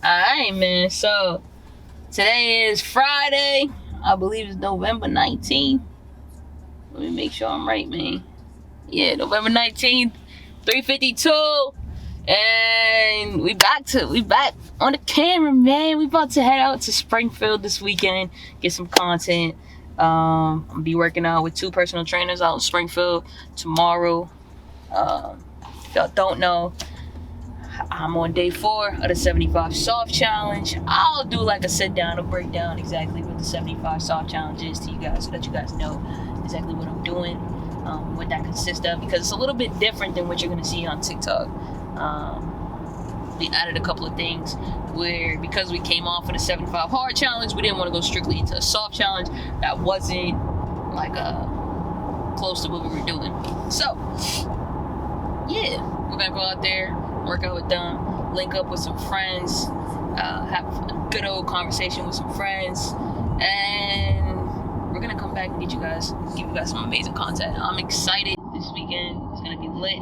Alright, man. So, today is Friday. I believe it's November 19th. Let me make sure I'm right, man. Yeah, November 19th, 3:52. And we back on the camera, man. We about to head out to Springfield this weekend, get some content. I'll be working out with 2 personal trainers out in Springfield tomorrow. If y'all don't know, I'm on day 4 of the 75 soft challenge. I'll do like a sit down, a breakdown exactly what the 75 soft challenge is to you guys, so that you guys know exactly what I'm doing, what that consists of, because it's a little bit different than what you're gonna see on TikTok. We added a couple of things where, because we came off of the 75 hard challenge, we didn't want to go strictly into a soft challenge that wasn't like close to what we were doing. So yeah, we're gonna go out there, work out with them, link up with some friends, have a good old conversation with some friends, and we're gonna come back and give you guys some amazing content. I'm excited. This weekend is gonna be lit.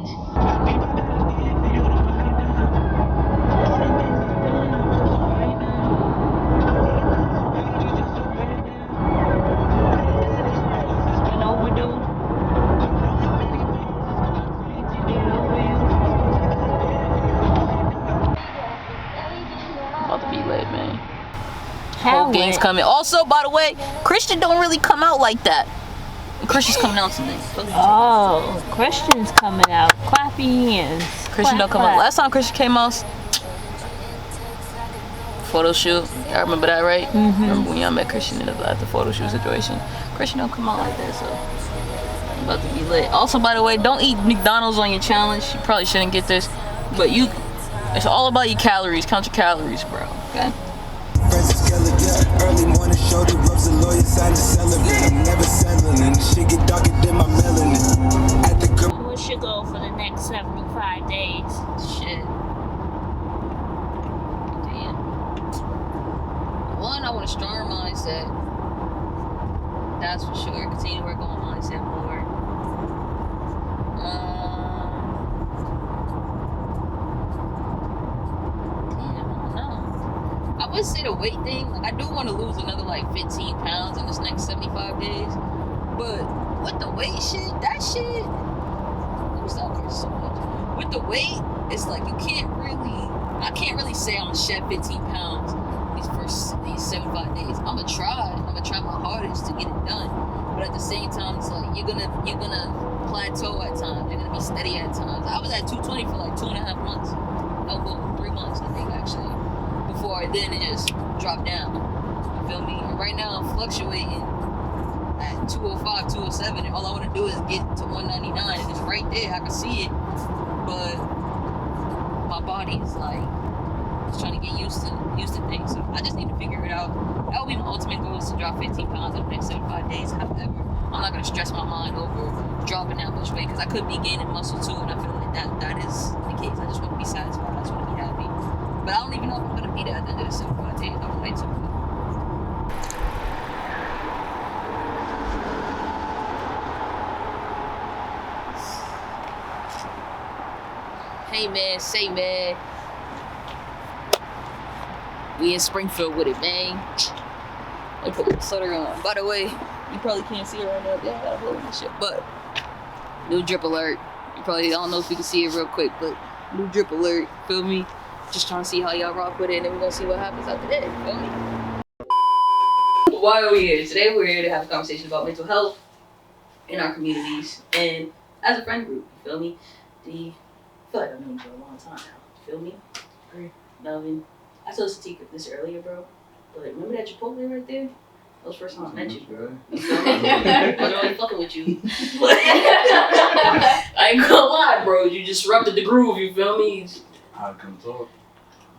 Whole gang's coming. Also, by the way, Christian don't really come out like that. Christian's coming out tonight. Oh, Christian's coming out. Clap your hands. Christian don't come out. Last time Christian came out, photo shoot. Y'all remember that, right? Mm-hmm. Remember when y'all met Christian at the photo shoot situation? Christian don't come out like that, so I'm about to be lit. Also, by the way, don't eat McDonald's on your challenge. You probably shouldn't get this, but it's all about your calories. Count your calories, bro. Okay. Early morning show the ropes, the lawyer signed the settlement. Never settling, and shit get darker than my melanin. At the What's your goal for the next 75 days? Shit. Damn. One, I want a stronger mindset. That's for sure. Continue to work on my mindset more. I would say the weight thing, like, I do want to lose another like 15 pounds in this next 75 days, but with the weight shit, let me stop cursing so much. With the weight, it's like I can't really say I'm gonna shed 15 pounds these 75 days. I'm gonna try my hardest to get it done, but at the same time, it's like you're gonna plateau at times, you're gonna be steady at times. I was at 220 for like 2.5 months, no, well, 3 months I think actually. Before then it just dropped down. You feel me? And right now I'm fluctuating at 205, 207, and all I want to do is get to 199, and it's right there. I can see it, but my body is like, it's trying to get used to things. So I just need to figure it out. That would be my ultimate goal, is to drop 15 pounds in the next 75 days. However, I'm not gonna stress my mind over dropping that much weight, because I could be gaining muscle too, and I feel like that is the case. I just want to be satisfied. I just want to be happy. But I don't even know if I'm gonna be there at the end of the 75 days. I'm way too good. Hey man, say man. We in Springfield with it, man. Let me put my sweater on. By the way, you probably can't see it right now. Yeah, I gotta hold this shit. But new drip alert. You probably don't know if you can see it real quick, but new drip alert. Feel me? Just trying to see how y'all rock with it, and then we're gonna see what happens after that. Feel me? Why are we here? Today we're here to have a conversation about mental health in our communities and as a friend group. You feel me? I feel like I've known you for a long time now. You feel me? Great. Melvin. I told Satika this earlier, bro. But remember that Chipotle right there? That was the first time I met you, bro. You feel me? I was only fucking with you. I ain't gonna lie, bro. You disrupted the groove, you feel me? I can talk.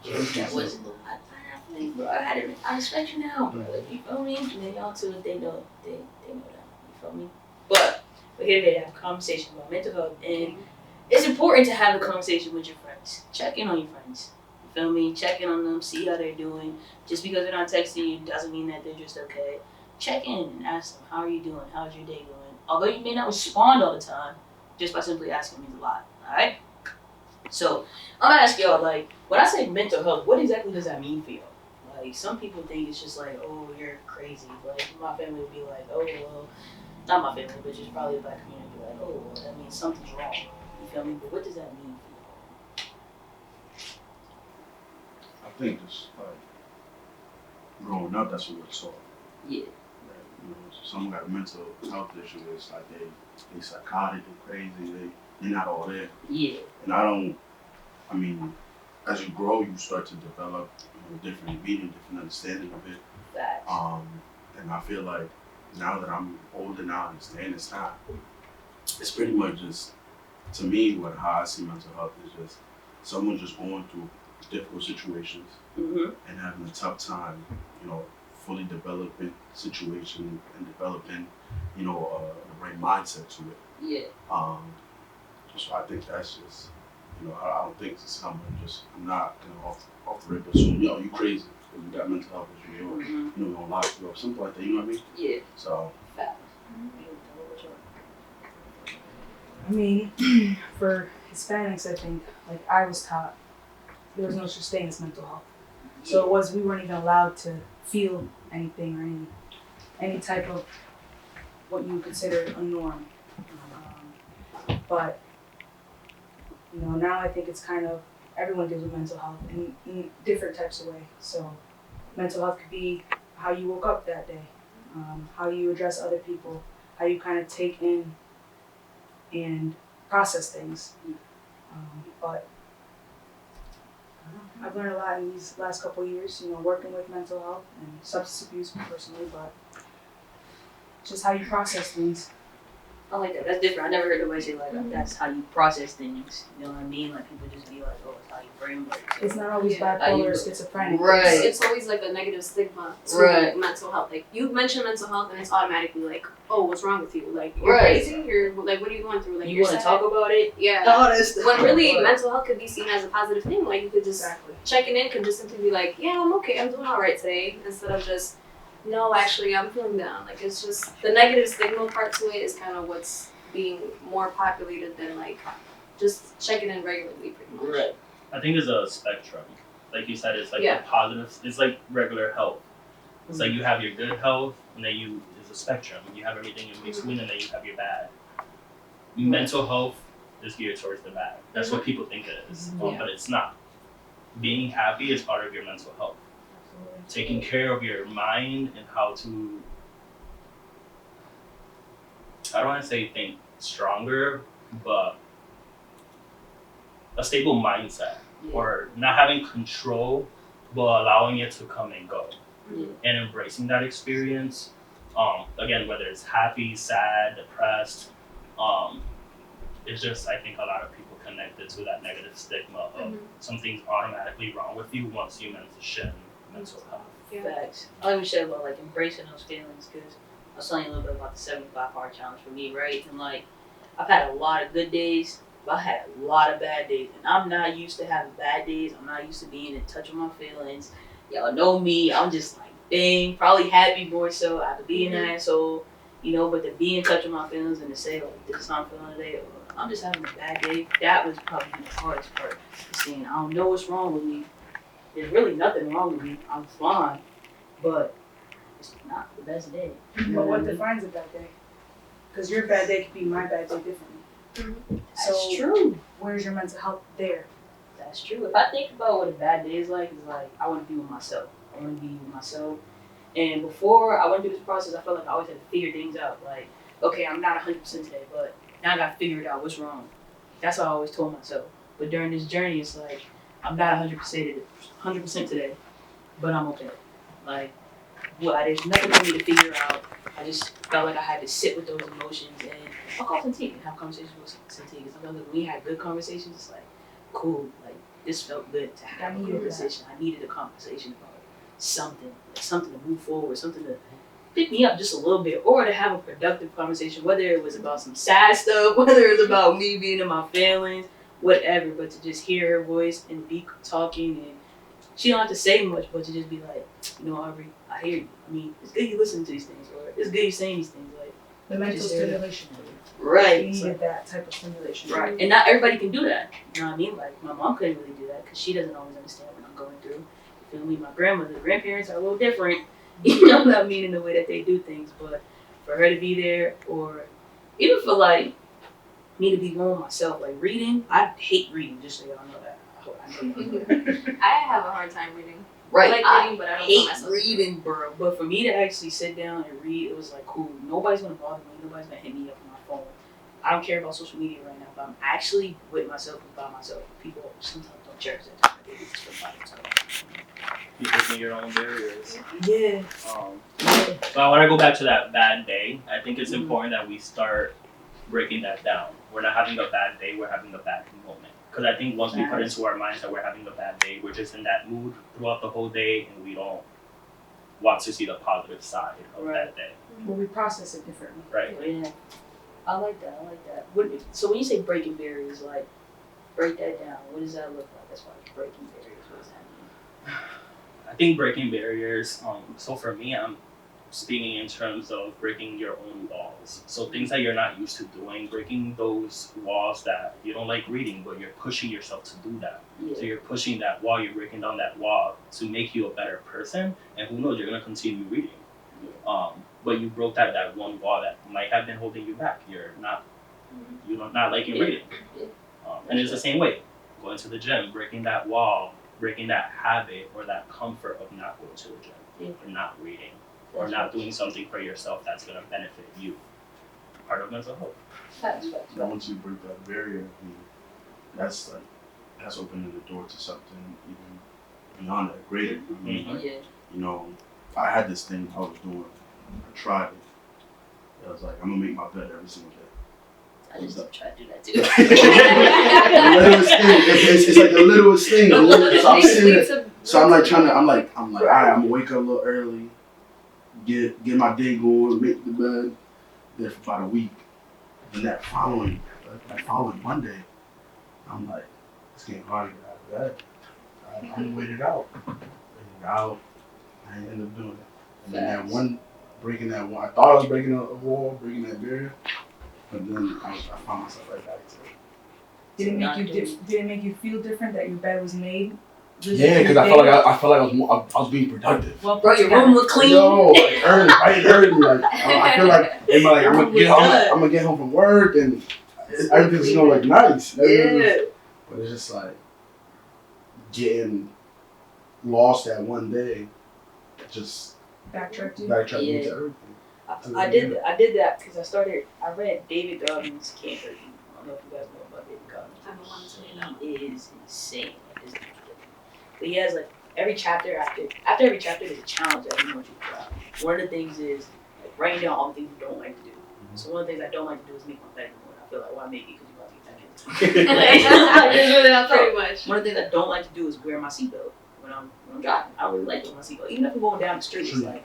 That was bro, I respect you now, bro. You feel me? And then y'all too, they know that. You feel me? But we're here today to have a conversation about mental health, and it's important to have a conversation with your friends. Check in on your friends. You feel me? Check in on them, see how they're doing. Just because they're not texting you doesn't mean that they're just okay. Check in and ask them, how are you doing? How's your day going? Although you may not respond all the time, just by simply asking means a lot. Alright? So I'm gonna ask y'all, like, when I say mental health, what exactly does that mean for y'all? Like, some people think it's just like, oh, you're crazy. Like, my family would be like, oh, well, not my family, but just probably the black community would be like, oh, well, that means something's wrong. You feel me? But what does that mean for I think just like growing up, that's what we're taught. you? Like, you know, if someone got a mental health issue, it's like they psychotic, they crazy, they're not all there. Yeah. And I mean, as you grow, you start to develop different meaning, different understanding of it. Facts. And I feel like now that I'm older now, I understand it's not. It's pretty much just, to me, how I see mental health is just someone just going through difficult situations Mm-hmm. and having a tough time, fully developing situation and developing, the right mindset to it. Yeah. So I think that's just, I don't think it's someone I'm not, off the rip assuming, you crazy because you got mental health issues, Mm-hmm. you don't lock you up, something like that, you know what I mean? Yeah. So. Facts. I mean, for Hispanics, I think, like I was taught, there was no such thing as mental health. So we weren't even allowed to feel anything or any type of what you would consider a norm. But now I think it's kind of everyone deals with mental health in different types of ways. So mental health could be how you woke up that day, how you address other people, how you kind of take in and process things. But I've learned a lot in these last couple of years, working with mental health and substance abuse personally, but just how you process things. I like that. That's different. I never heard nobody say like that's how you process things. You know what I mean? Like people just be like, oh, it's how your brain works. It's not always bipolar or schizophrenic. Right. It's always like a negative stigma to mental health. Like you mention mental health and it's automatically like, oh, what's wrong with you? Like you're crazy? You're like, what are you going through? Like you want to talk about it? Yeah. Oh, that's when really mental health could be seen as a positive thing. Like you could just checking in could just simply be like, yeah, I'm okay, I'm doing all right today, instead of just, no, actually, I'm feeling down. Like it's just the negative stigma part to it is kind of what's being more populated than like just checking in regularly, pretty much. Right. I think there's a spectrum. Like you said, it's like the positive. It's like regular health. It's like you have your good health, and then there's a spectrum. You have everything in between, and then you have your bad. Mental health is geared towards the bad. That's what people think it is, but it's not. Being happy is part of your mental health. Taking care of your mind and how to, I don't want to say think stronger, but a stable mindset or not having control, but allowing it to come and go and embracing that experience. Again, whether it's happy, sad, depressed, it's just, I think a lot of people connected to that negative stigma of something's automatically wrong with you once you mention mental health. Facts. I even said about like embracing those feelings because I was telling you a little bit about the 75-hard challenge for me, right? And like I've had a lot of good days, but I had a lot of bad days, and I'm not used to having bad days. I'm not used to being in touch with my feelings. Y'all know me. I'm just like, dang, probably happy more so. I could be an asshole, but to be in touch with my feelings and to say like this is how I'm feeling today, or I'm just having a bad day. That was probably the hardest part. Saying I don't know what's wrong with me. There's really nothing wrong with me. I'm fine, but it's not the best day. But what defines a bad day? Because your bad day could be my bad day differently. That's true. Where's your mental health there? That's true. If I think about what a bad day is like I want to be with myself. I want to be with myself. And before I went through this process, I felt like I always had to figure things out. Like, okay, I'm not 100% today, but now I got to figure it out. What's wrong? That's what I always told myself. But during this journey, it's like, I'm not 100% today, but I'm okay. Like, there's nothing for me to figure out. I just felt like I had to sit with those emotions, and I'll call Santique and have conversations with Santique. Sometimes when we had good conversations, it's like, cool, like this felt good to have a conversation. I needed a conversation about something, like something to move forward, something to pick me up just a little bit, or to have a productive conversation, whether it was about some sad stuff, whether it was about me being in my feelings, whatever, but to just hear her voice and be talking, and she don't have to say much, but to just be like, Aubrey, I hear you. I mean, it's good you listen to these things, or it's good you saying these things. Like the mental stimulation. Right. You needed that type of stimulation. Right. And not everybody can do that. You know what I mean? Like, my mom couldn't really do that because she doesn't always understand what I'm going through. You feel me? My grandparents are a little different. You know what I mean? In the way that they do things. But for her to be there, or even for, like, me to be home myself, like, reading, I hate reading, just so y'all know that. I know that. I have a hard time reading. Right. I like reading, but I don't hate put myself reading, bro. But for me to actually sit down and read, it was like, cool. Nobody's gonna bother me. Nobody's gonna hit me up on my phone. I don't care about social media right now, but I'm actually with myself and by myself. People sometimes don't cherish that time. They just feel by themselves. You're making your own barriers. Yeah. So I want to go back to that bad day. I think it's important that we start breaking that down. We're not having a bad day, we're having a bad moment. Because I think once we put into our minds that we're having a bad day, we're just in that mood throughout the whole day and we don't want to see the positive side of that day. Well, we process it differently. Right. Yeah. I like that. So when you say breaking barriers, like, break that down. What does that look like as far as breaking barriers? What does that mean? I think breaking barriers, so for me, I'm speaking in terms of breaking your own walls. So things that you're not used to doing, breaking those walls that you don't like reading, but you're pushing yourself to do that. Yeah. So you're pushing that wall, you're breaking down that wall to make you a better person, and who knows, you're gonna continue reading. Yeah. But you broke that one wall that might have been holding you back. You're not liking reading. And it's the same way, going to the gym, breaking that wall, breaking that habit or that comfort of not going to the gym, or not reading, or not doing something for yourself that's gonna benefit you. Part of mental health. Facts. Now once you break that barrier, that's opening the door to something even beyond that, greater. I mean, Yeah. you know, I had this thing I was doing. I tried it. I was like, I'm gonna make my bed every single day. I just try to do that too. The littlest thing. It's like the littlest thing. So I'm sitting there. So I'm like, all right, I'm gonna wake up a little early, get my day going, make the bed. There for about a week. Then that following Monday, I'm like, it's getting hard to get out of bed. I'm gonna wait it out. I ended up doing it. And then breaking that one, I thought I was breaking a wall, breaking that barrier, but then I found myself right back to it. Did it make you feel different that your bed was made? Yeah, because I felt like I was being productive. Well, Bro, your room look clean. Yo, like early, right early. Like I feel like I'm gonna get home from work and everything's gonna look nice. Yeah. But it's just like getting lost that one day. Just backtracked into everything. I did that because I read David Goggins' Can't Hurt You. I don't know if you guys know about David Goggins. I don't want to. He is insane. But he has like every chapter after every chapter there's a challenge that he wants you to try. One of the things is like writing down all the things you don't like to do. So one of the things I don't like to do is make my bedroom. I feel like, why make it? Because you about to get back Pretty much. One of the things I don't like to do is wear my seatbelt when I'm driving. I really like wearing my seatbelt. Even if I'm going down the street, it's like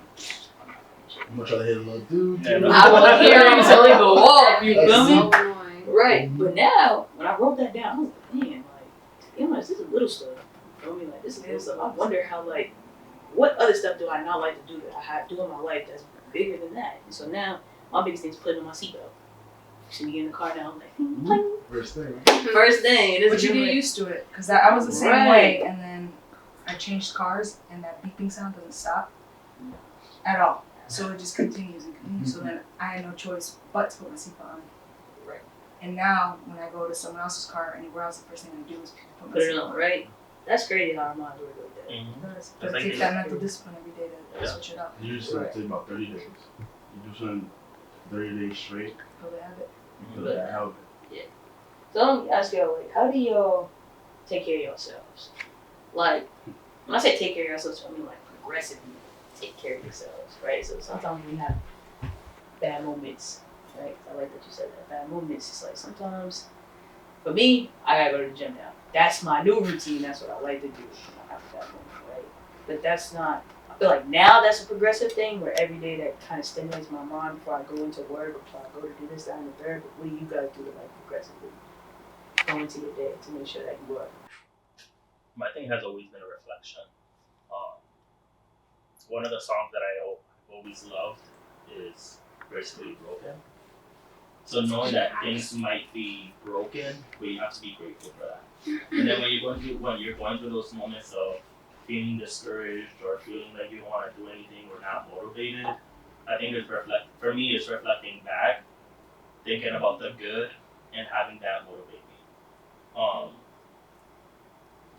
I'm gonna try to hit a little dude. Yeah, I will hear him until he go off. You feel me? So annoying. Right. But now when I wrote that down, I was like, man, like, you know, this is little stuff. You know what I mean? Like, this is little stuff. I wonder how, like, what other stuff do I not like to do that I do in my life that's bigger than that? And so now my biggest thing is putting on my seatbelt. So you get in the car now, I'm like, pling. First thing. First thing. But you get used to it, because I was the same way, and then I changed cars, and that beeping sound doesn't stop at all. So it just continues and continues. So then I had no choice but to put my seatbelt on. Right. And now when I go to someone else's car or anywhere else, the first thing I do is put my Put it seatbelt on, right? That's crazy how our minds work like that. Mm-hmm. But it takes that mental discipline every day to switch it up. Usually it takes about 30 days. You do something 30 days straight. Build a habit. So that help. So let me ask y'all, like, how do y'all take care of yourselves? Like, when I say take care of yourselves, I mean like progressively take care of yourselves, right? So sometimes we have bad moments, right? I like that you said that, bad moments. It's like sometimes, for me, I gotta go to the gym now. That's my new routine. That's what I like to do when I have a bad moment, right? But that's not, I feel like now that's a progressive thing where every day that kind of stimulates my mind before I go into work or before I go to do this, that, and the third. But what do you guys do to like progressively go into your day to make sure that you are? My thing has always been a reflection. One of the songs that I always loved is Gracefully Broken. So knowing that things might be broken, but you have to be grateful for that. And then when you're going through those moments of feeling discouraged or feeling like you don't want to do anything or not motivated, I think for me it's reflecting back, thinking about the good and having that motivate me.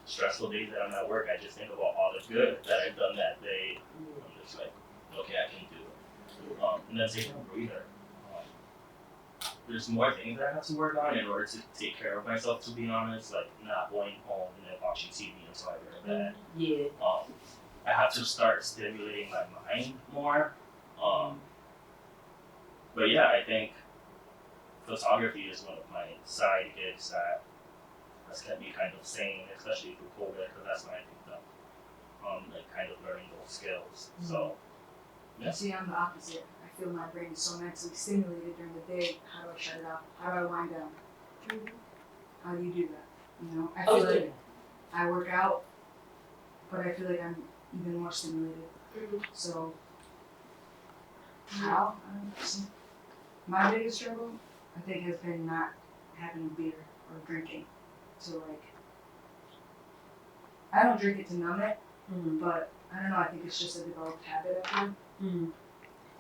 Stressful days that I'm at work, I just think about all the good that I've done that day. I'm just like, okay, I can do it. And then taking a breather. There's more things I have to work on in order to take care of myself, to be honest, like not going home and then watching TV until I go to bed. Yeah. I have to start stimulating my mind more. But yeah, I think photography is one of my side gigs that has kept me kind of sane, especially through COVID, because that's when I picked up like kind of learning those skills. So yeah. See, I'm the opposite. I feel my brain is so mentally stimulated during the day. How do I shut it off? How do I wind down? How do you do that? You know, I feel like I work out, but I feel like I'm even more stimulated. So, how? I don't know. My biggest struggle, I think, has been not having beer or drinking. So, like, I don't drink it to numb it, but I don't know, I think it's just a developed habit I've had.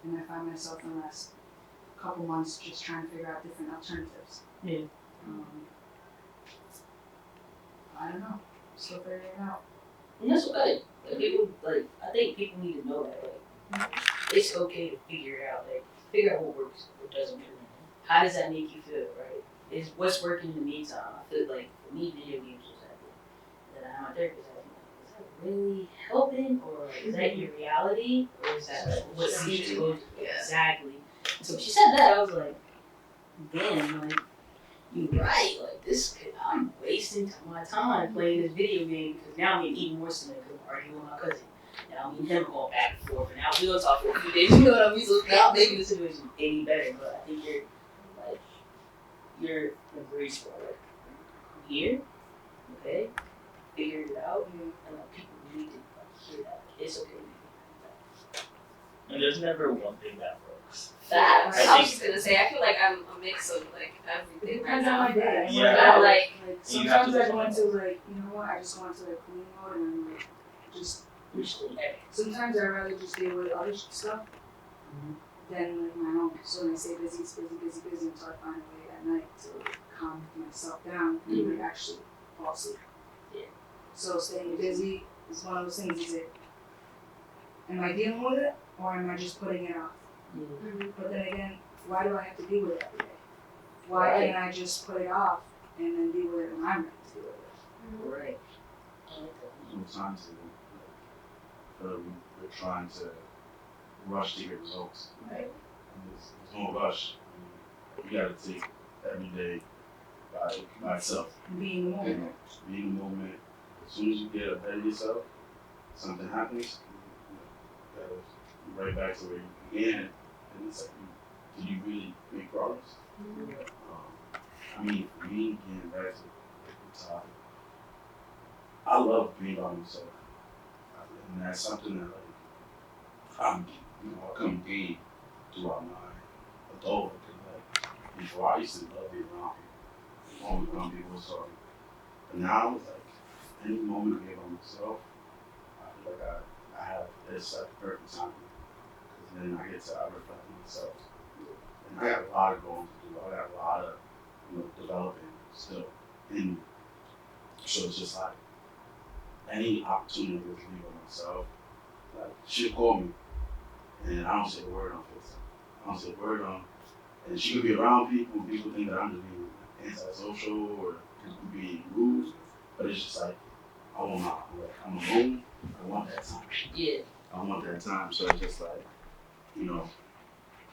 And I find myself in the last couple months just trying to figure out different alternatives. Yeah. I don't know. Still figuring it out. And that's okay. Like, people, like, I think people need to know that, like, it's okay to figure it out. Like, figure out what works, what doesn't work. How does that make you feel, right? Is what's working in the meantime? I feel like for me, video games was that I have my therapist. Is that really helping, or like, is that your reality, or is that like what seems to go exactly? So when she said that, I was like, damn, like, you're right. Like this, I'm wasting my time playing this video game because now I'm getting even worse than because I'm arguing with my cousin. Now me and him going back and forth, and now we don't talk for a few days. You know what I mean? So now making the situation any better, but I think you're in a great spot. Like, I'm here, okay, figured it out, and like, people need to hear that. It's okay. And there's never one thing that works. Facts. I was just gonna say, I feel like I'm a mix of like everything right Depends on now. my day. Yeah. Like Sometimes I go into like, you know what, I just go into like clean mode and I'm like, just, sometimes I rather just deal with other stuff than like my own. So when I say busy, it's busy until I find a way at night to calm myself down and like actually fall asleep. Yeah. So staying busy is one of those things, is it, am I dealing with it or am I just putting it off? But then again, why do I have to deal with it every day? Why can't I just put it off and then deal with it when I'm ready to deal with it? Right. Sometimes we're trying to rush to get results. Right. And there's no rush. You gotta take every day by itself. Be in the moment. Be in the moment. As soon as you get ahead of yourself, something happens, you gotta right back to where you began. And it's like, did you really make progress? I mean, for me, getting back to the topic, I love being by myself. And that's something that, like, I come gain throughout my adulthood. Like, before I used to love being around people, always around people was talking. But now, it's like, any moment I get by myself, I feel like I have this like perfect time. Because then I get to reflect on myself. And I got a lot of going to do. I got a lot of developing still in me. So it's just like any opportunity to be with myself, like she'll call me and I don't say a word on FaceTime. I don't say a word on, and she could be around people and people think that I'm just being antisocial or being rude, but it's just like I'm alone. I want that time. Yeah. I want that time. So it's just like,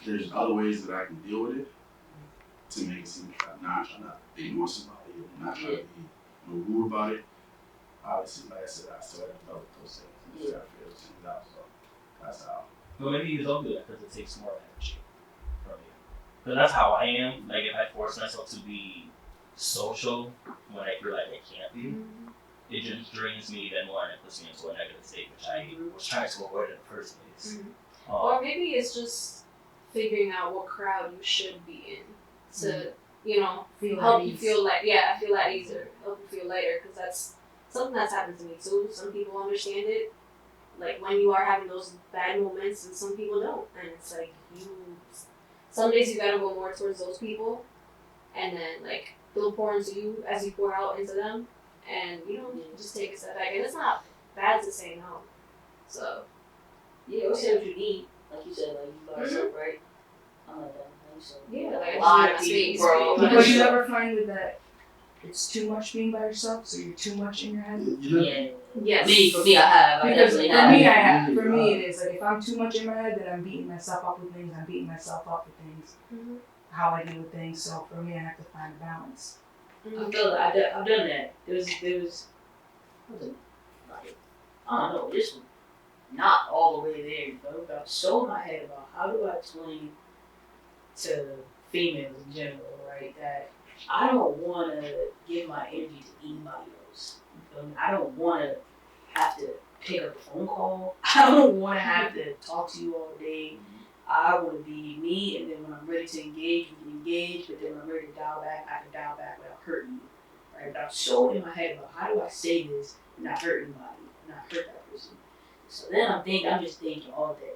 there's other ways that I can deal with it to make it seem like I'm not trying to ignore somebody or not trying to be rude about it. Obviously, like I said, I still have to develop those things. Yeah. I feel those things out. So that's how. But maybe you don't do that because it takes more energy from you. Because that's how I am. Like if I force myself to be social when I feel like I can't be, it just drains me even more and it puts me into a negative state, which I was trying to avoid in the first place. Or maybe it's just figuring out what crowd you should be in. to, you know, Feel help at you ease. feel feel at ease or help you feel lighter, because that's something that's happened to me too. Some people understand it, like when you are having those bad moments, and some people don't. And it's like some days you gotta go more towards those people, and then like they'll pour into you as you pour out into them, and you know, just take a step back. And it's not bad to say no. So Yeah, or say what you need. Like you said, like you by yourself, right? I'm like that. So, yeah, like a lot of I just people, need bro. But you ever find with that it's too much being by yourself, so you're too much in your head? Yeah. Yes. For me, I have. I Because definitely for have. me, I have. For me, it is like if I'm too much in my head, then I'm beating myself up with things. I'm beating myself up with things. Mm-hmm. How I deal with things. So for me, I have to find a balance. I feel like I've done that. There was what was it? Like, I don't know, this was not all the way there, but I was so in my head about how do I explain to females in general, right, that I don't want to give my energy to anybody else. You feel me? I don't want to have to pick up a phone call. I don't want to have to talk to you all day. I want to be me, and then when I'm ready to engage, we can engage, but then when I'm ready to dial back, I can dial back without hurting you. Right? But I'm so in my head about how do I say this and not hurt anybody, and not hurt that person. So then I'm just thinking all day.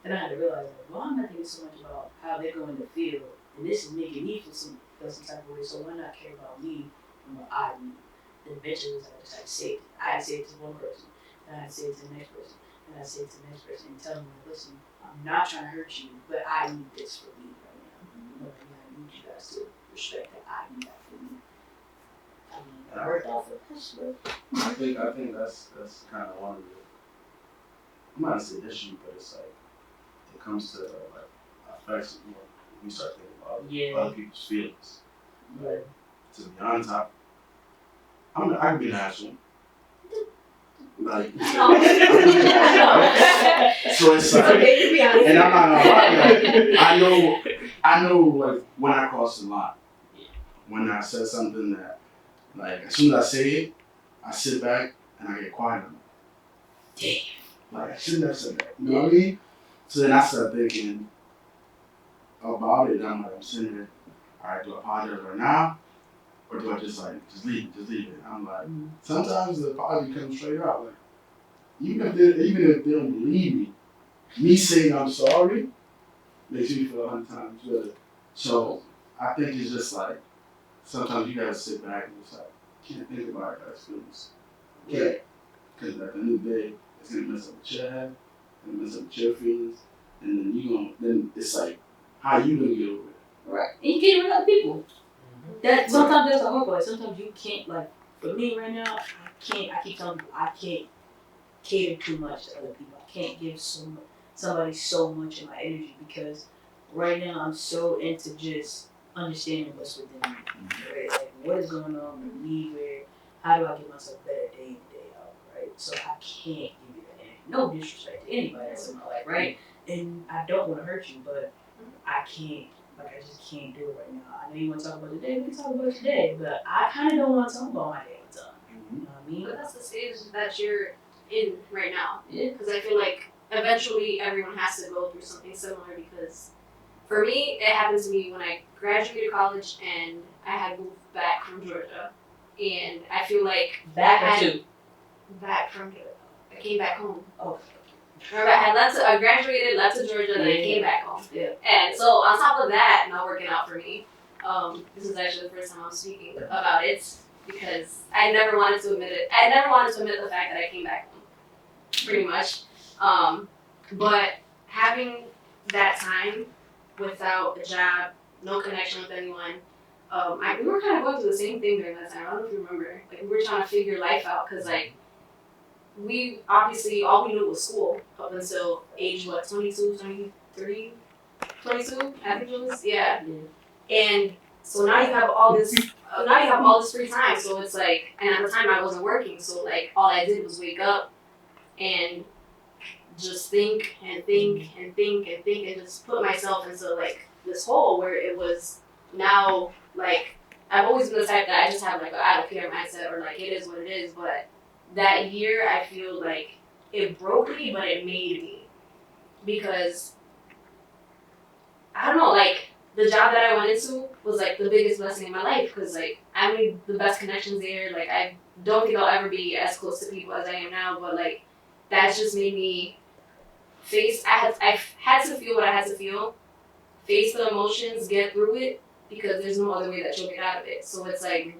Then I had to realize, like, well, I'm not thinking so much about how they're going to feel, and this is making me feel some type of way, so why not care about me and what I need? Then eventually I just had to say it. I had to say it to one person, and I had to say it to the next person, and I had to say it to the next person, and tell them, like, listen, I'm not trying to hurt you, but I need this for me right now. You know, I need you guys to respect that I need that for me. I mean, I worked off of this, but I think that's kind of one of the, I'm not gonna say issue, but it's like it comes to like affects when we start thinking about other people's feelings. Like, to be honest, I can be an asshole. Like, so it's like, Okay, to be honest. and I'm not gonna lie, like, I know like when I cross the line, when I said something that, like, as soon as I say it, I sit back and I get quiet. I'm like, damn, like I shouldn't have said that. You know what I mean? So then I start thinking about it. And I'm like, I'm sitting there. All right, do I apologize right now, or do I just leave it? I'm like, sometimes the apology comes straight out. Like, even if they don't believe me saying I'm sorry makes me feel 100 times better. So I think it's just like sometimes you gotta sit back and just like can't think about it as feelings. Yeah. Because at the end of the day, it's gonna mess up with your head, it's gonna mess up with your feelings, and then it's like how you gonna get over it. right. And you can't with other people. That sometimes that's the hard part. Sometimes you can't, like, for me right now, I keep telling people I can't cater too much to other people. I can't give somebody so much of my energy because right now I'm so into just understanding what's within me. Right? Like, what is going on with me? How do I get myself better day in, day out? Right? So I can't give you that energy. No disrespect to anybody that's in my life, right? And I don't want to hurt you, but I can't. Like, I just can't do it right now. I know you want to talk about today, we can talk about it today, but I kind of don't want to talk about my day all the time. You know what I mean? But that's the stage that you're in right now. Yeah. Because I feel like eventually everyone has to go through something similar, because for me, it happened to me when I graduated college and I had moved back from Georgia. And I feel like Back from Georgia. I came back home. Oh. Remember, I graduated, left to Georgia, and then I came back home. Yeah. And so on top of that, not working out for me, this is actually the first time I'm speaking about it, because I never wanted to admit it. I never wanted to admit the fact that I came back home, pretty much. But having that time without a job, no connection with anyone, we were kind of going through the same thing during that time. I don't know if you remember. Like, we were trying to figure life out, because, like, we obviously, all we knew was school up until age, 22, 23, 22, I think it was, yeah. And so now you have all this free time, so it's like, and at the time I wasn't working, so like, all I did was wake up and just think and just put myself into like this hole where it was now, like, I've always been the type that I just have like a I don't care mindset, or like it is what it is, but that year I feel like it broke me, but it made me, because I don't know, like the job that I went into was like the biggest blessing in my life because like I made the best connections there. Like I don't think I'll ever be as close to people as I am now, but like that just made me I had to feel what I had to feel, face the emotions, get through it because there's no other way that you'll get out of it. So it's like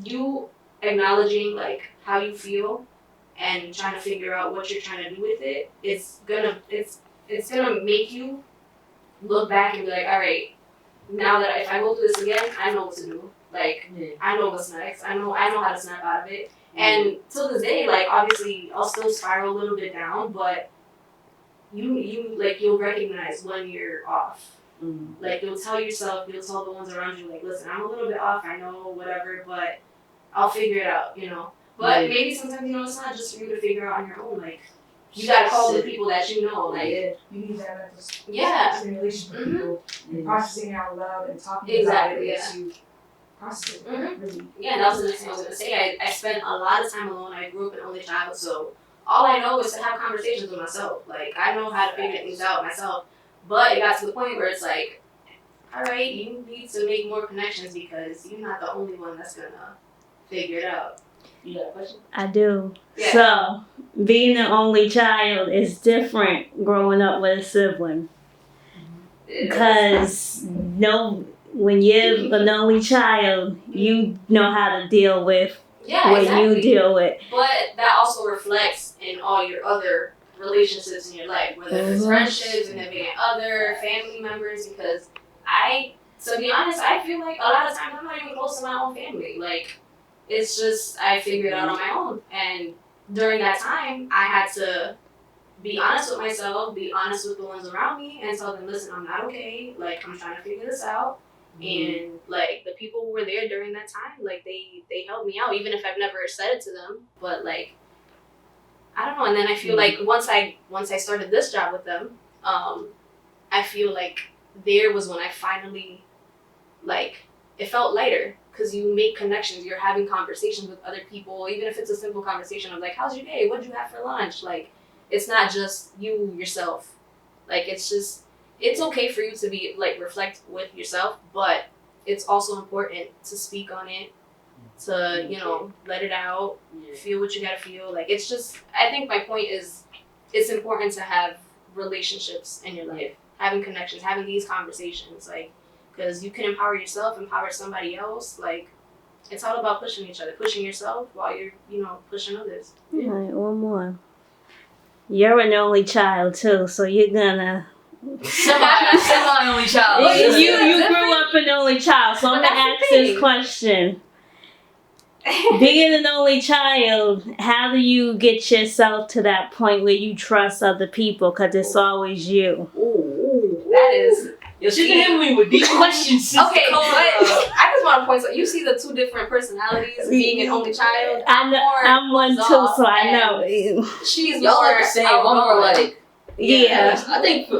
you acknowledging like how you feel and trying to figure out what you're trying to do with it. It's gonna make you look back and be like, all right, now that if I go through this again, I know what to do. Like, I know what's next. I know how to snap out of it. And till this day, like, obviously, I'll still spiral a little bit down, but you'll recognize when you're off. Like, you'll tell the ones around you, like, listen, I'm a little bit off, I know, whatever, but I'll figure it out, you know. But maybe sometimes, you know, it's not just for you to figure out on your own, like, you gotta call the people that you know, like, you need that mental stimulation for Mm-hmm. people. And processing it out loud and talking about it makes you process it. Really. Yeah, that was the next thing I was gonna say. I spent a lot of time alone. I grew up an only child, so all I know is to have conversations with myself. Like, I know how to figure things out myself. But it got to the point where it's like, all right, you need to make more connections because you're not the only one that's gonna figure it out. You got a question? I do. Yeah. So, being an only child is different growing up with a sibling. Because when you're an only child, you know how to deal with what you deal with. But that also reflects in all your other relationships in your life, whether it's friendships, and being other family members, because to be honest, I feel like a lot of times I'm not even close to my own family. Like, it's just, I figured it out on my own. And during that time, I had to be honest with myself, be honest with the ones around me, and tell them, listen, I'm not okay. Like, I'm trying to figure this out. And, like, the people who were there during that time, like, they helped me out, even if I've never said it to them. But, like, I don't know. And then I feel like once I started this job with them, I feel like there was when I finally, like, it felt lighter because you make connections. You're having conversations with other people, even if it's a simple conversation of, like, how's your day? What'd you have for lunch? Like, it's not just you, yourself. Like, it's okay for you to be, like, reflect with yourself, but it's also important to speak on it, to, you know, let it out, feel what you gotta feel. Like, it's just, I think my point is, it's important to have relationships in your life, having connections, having these conversations, like, because you can empower yourself, empower somebody else. Like, it's all about pushing each other, pushing yourself while you're, you know, pushing others. All right, one more. You're an only child too, so you're gonna Semi only child. you grew up an only child, so I'm gonna ask this question. Being an only child, how do you get yourself to that point where you trust other people? Because it's always you. That is. Yo, she's been hitting me with deep questions. Okay, but I just want to point out, you see the two different personalities, being an only child. I'm one too, so I know. She's y'all more like the same. I'm more like, yeah. I think.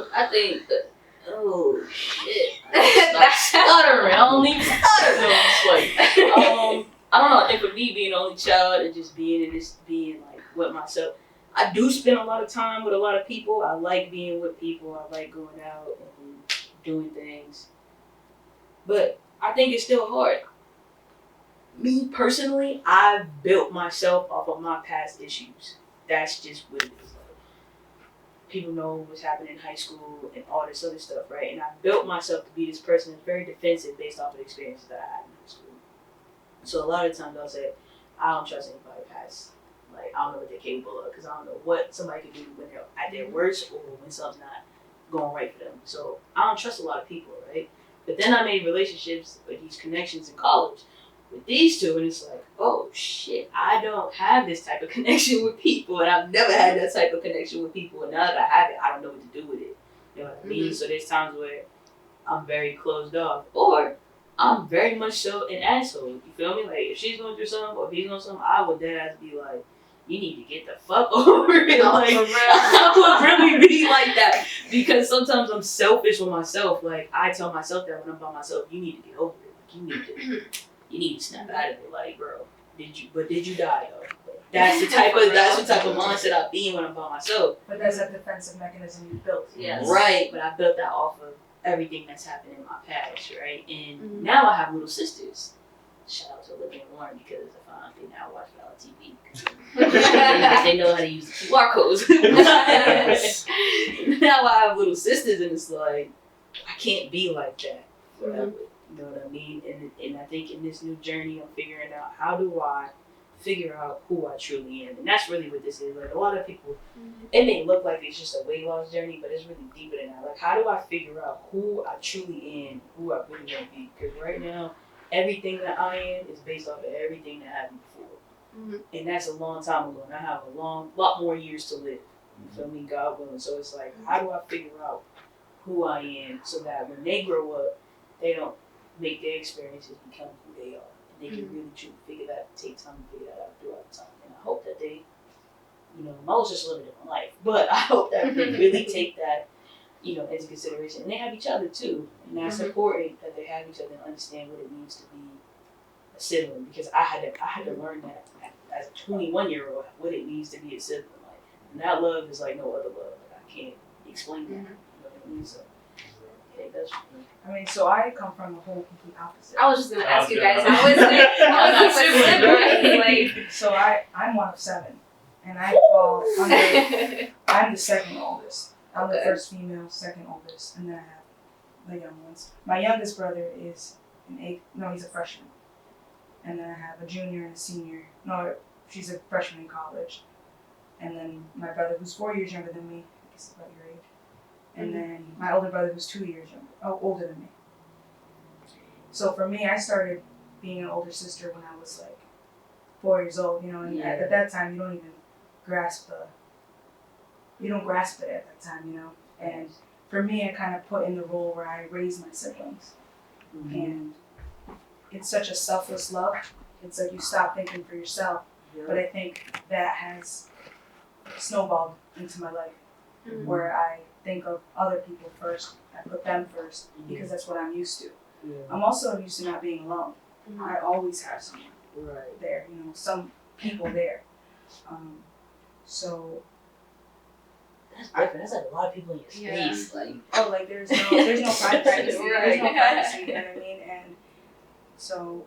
Oh shit! Stop stuttering. I don't even stutter. No, it's like, I don't know. I think for me, being an only child and just being like with myself, I do spend a lot of time with a lot of people. I like being with people. I like going out and doing things. But I think it's still hard. Me personally, I've built myself off of my past issues. That's just what it is. People know what's happening in high school and all this other stuff, right? And I built myself to be this person that's very defensive based off of the experiences that I had in high school. So a lot of times I'll say, I don't trust anybody past. Like, I don't know what they're capable of because I don't know what somebody can do when they're at their worst or when something's not going right for them. So I don't trust a lot of people, right? But then I made relationships with these connections in college with these two, and it's like, oh shit, I don't have this type of connection with people, and I've never had that type of connection with people, and now that I have it, I don't know what to do with it. You know what I mean? So there's times where I'm very closed off, or I'm very much so an asshole. You feel me? Like, if she's going through something, or if he's going through something, I would deadass be like, you need to get the fuck over it. Like, I would really be like that. Because sometimes I'm selfish with myself. Like, I tell myself that when I'm by myself, you need to get over it. Like, you need to snap out of it. Like, bro, did you die though? Like, that's the type of mindset I be in when I'm by myself. But that's a defensive mechanism you built. Yes. Right, but I built that off of everything that's happened in my past, right? And now I have little sisters. Shout out to Olivia and Lauren because they now watch it on TV. Because they know how to use the QR codes. Now I have little sisters, and it's like, I can't be like that forever. You know what I mean? And I think in this new journey, I'm figuring out how do I figure out who I truly am. And that's really what this is. Like, a lot of people, it may look like it's just a weight loss journey, but it's really deeper than that. Like, how do I figure out who I truly am, who I really want to be? Because right now, everything that I am is based off of everything that happened before. And that's a long time ago. And I have a lot more years to live. You feel me? God willing. So it's like, how do I figure out who I am so that when they grow up, they don't make their experiences become who they are. And they can really truly take time to figure that out throughout the time. And I hope that they, Mo's just living a different life, but I hope that they really take that, into consideration. And they have each other too. And that's important that they have each other and understand what it means to be a sibling. Because I had to learn that as a 21-year-old, what it means to be a sibling. Like, and that love is like no other love. Like, I can't explain that. You know what I mean? So I think that's for me. I mean, so I come from the whole complete opposite. I was just gonna ask you guys, how is it? Like, So I'm one of 7, and I fall under. I'm the second oldest. I'm the first female, second oldest, and then I have the young ones. My youngest brother is he's a freshman, and then I have a junior and a senior. No, she's a freshman in college, and then my brother who's 4 years younger than me. I guess about your age. And then my older brother who's 2 years older than me. So for me, I started being an older sister when I was like 4 years old, and at that time you don't even grasp it at that time, And for me, I kind of put in the role where I raise my siblings. And it's such a selfless love. It's like you stop thinking for yourself. But I think that has snowballed into my life where I think of other people first. I put them first because that's what I'm used to. I'm also used to not being alone. I always have someone there, some people there. So that's different. That's like a lot of people in your space. Like there's no privacy. There's no privacy, you know what I mean? And so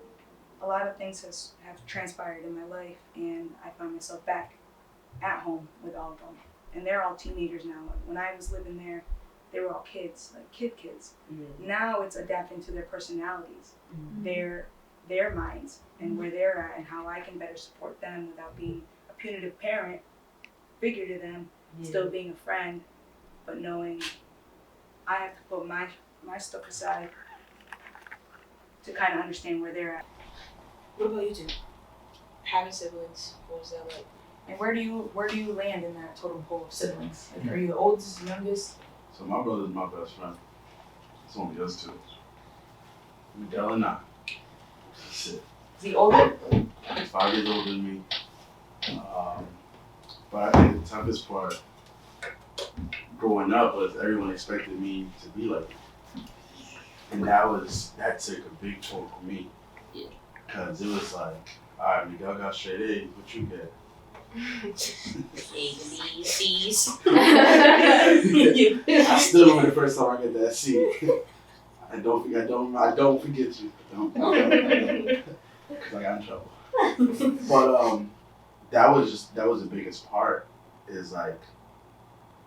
a lot of things have transpired in my life, and I find myself back at home with all of them. And they're all teenagers now. When I was living there, they were all kids, like kids. Now it's adapting to their personalities, their minds, and where they're at, and how I can better support them without being a punitive parent figure to them, still being a friend, but knowing I have to put my stuff aside to kind of understand where they're at. What about you two? Having siblings, what was that like? And where do you land in that totem pole of siblings? Like, are you the oldest, youngest? So my brother's my best friend. It's only us two. Miguel and I. Shit. Is he older? He's 5 years older than me. But I think the toughest part growing up was everyone expected me to be like him. And that took a big toll on me. Because it was like, alright, Miguel got straight A's, what you get? A's and C's. I still remember the first time I got that C. I don't forget you. Because I got in trouble. But that was the biggest part. Is like,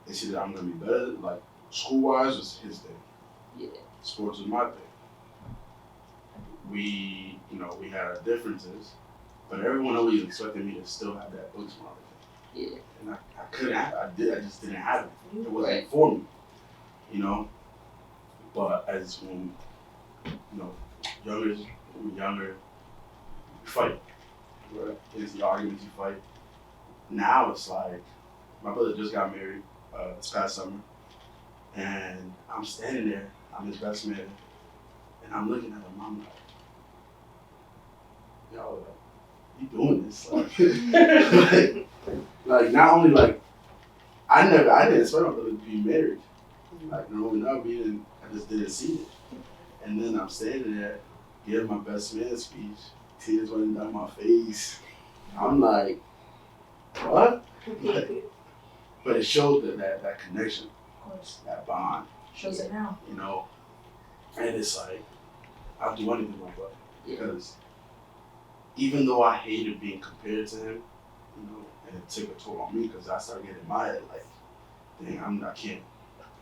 they see that I'm gonna be better. Like, school wise was his thing. Yeah. Sports was my thing. We had our differences, but everyone always expected me to still have that book smart thing. Yeah. And I couldn't have it. I just didn't have it. It wasn't for me. But as when younger, you fight. Right? It's the arguments you fight. Now it's like, my brother just got married this past summer, and I'm standing there, I'm his best man, and I'm looking at him, I'm like, yo, you doing this? Like not only like, I didn't expect my brother to be married. Like growing up, I just didn't see it. And then I'm standing there, giving my best man speech, tears running down my face. I'm like, what? But it showed that connection, Of course. that bond. Shows it now. And it's like, I'll do anything for my brother. Because even though I hated being compared to him, you know, and it took a toll on me because I started getting in my head like, dang, I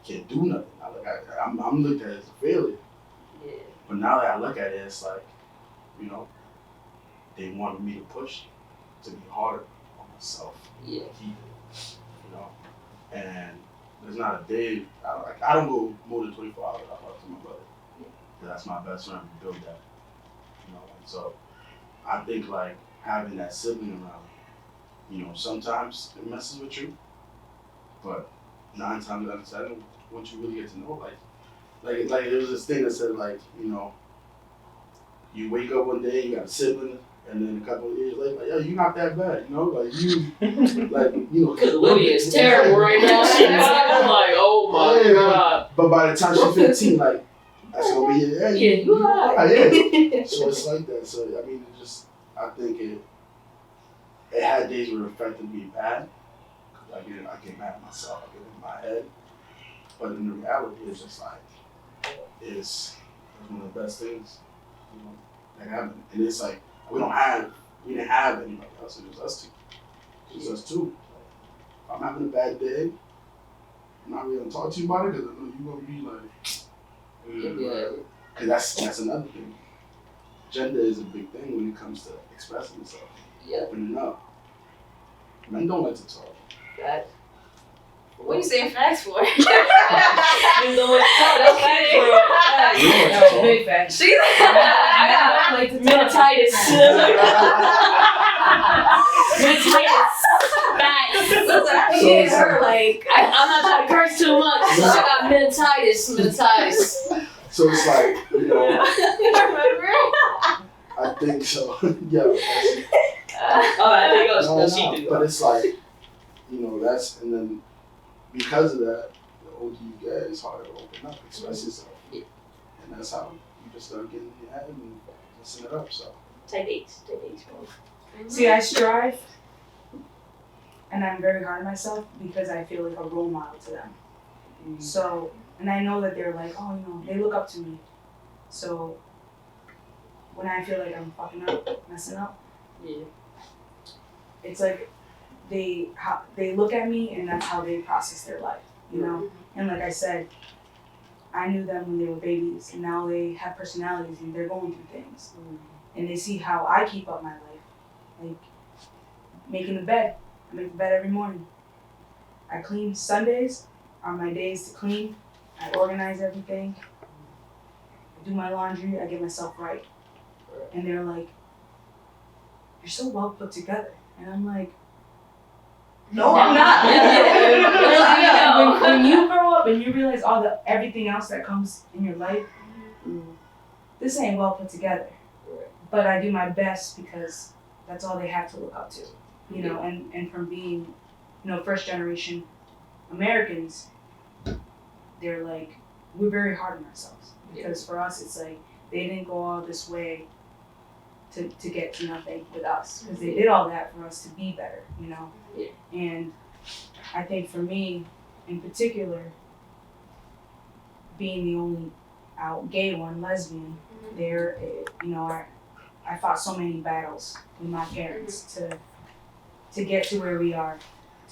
can't do nothing. I'm looked at as a failure. Yeah. But now that I look at it, it's like, you know, they wanted me to push to be harder on myself. Yeah. Like he did, you know. And there's not a day I don't go more than 24 hours without talking to my brother. That's my best friend. We built that, you know. And so I think like having that sibling around, you know, sometimes it messes with you, but 9 times out of 10, once you really get to know, like there was this thing that said like, you know, you wake up one day, you got a sibling, and then a couple of years later, like, yo, you're not that bad, you know, like you, like, you know. Because Lydia is terrible right now. She's like, oh my God. But by the time she's 15, like, that's gonna be it. Yeah, you are. Yeah. So it's like that. So I mean, it just, I think it had days where it affected me bad. Cause I get mad at myself. I get in my head. But in the reality, it's just like, it's one of the best things, you know, that happened. And it's like we didn't have anybody else. It was us two. It was us two. If I'm having a bad day, I'm not really gonna talk to you about it because I know you're gonna be like. Because that's another thing. Gender is a big thing when it comes to expressing yourself. Yeah. Opening up. Men don't like to talk. That. What are you saying facts for? You know what? That's facts, bro. No, big facts. She's I got like to Mentitis. Mentitis. Facts. I hit her like I'm not trying to curse too much. I got mentitis. So it's like, you know, remember? I think so. Yeah. Oh, I think it was she do. But it's like, you know, and then because of that, the older you get, it's harder to open up, express yourself. Yeah. And that's how you just start getting in your head and messing it up, so. Take these, bro. See, I strive, and I'm very hard on myself because I feel like a role model to them. So, and I know that they're like, oh, you know, they look up to me. So, when I feel like I'm fucking up, messing up, it's like they look at me and that's how they process their life, you know? And like I said, I knew them when they were babies, and now they have personalities and they're going through things. And they see how I keep up my life, like making the bed. I make the bed every morning. I clean. Sundays are my days to clean. I organize everything. I do my laundry. I get myself right. And they're like, "You're so well put together." And I'm like, "No, I'm not." When you grow up and you realize everything else that comes in your life, this ain't well put together. But I do my best because that's all they have to look up to, you know. And from being, you know, first generation Americans, they're like, we're very hard on ourselves because for us it's like they didn't go all this way to get to nothing with us because they did all that for us to be better, you know. And I think for me in particular, being the only out gay one, lesbian, there, you know, I fought so many battles with my parents to get to where we are,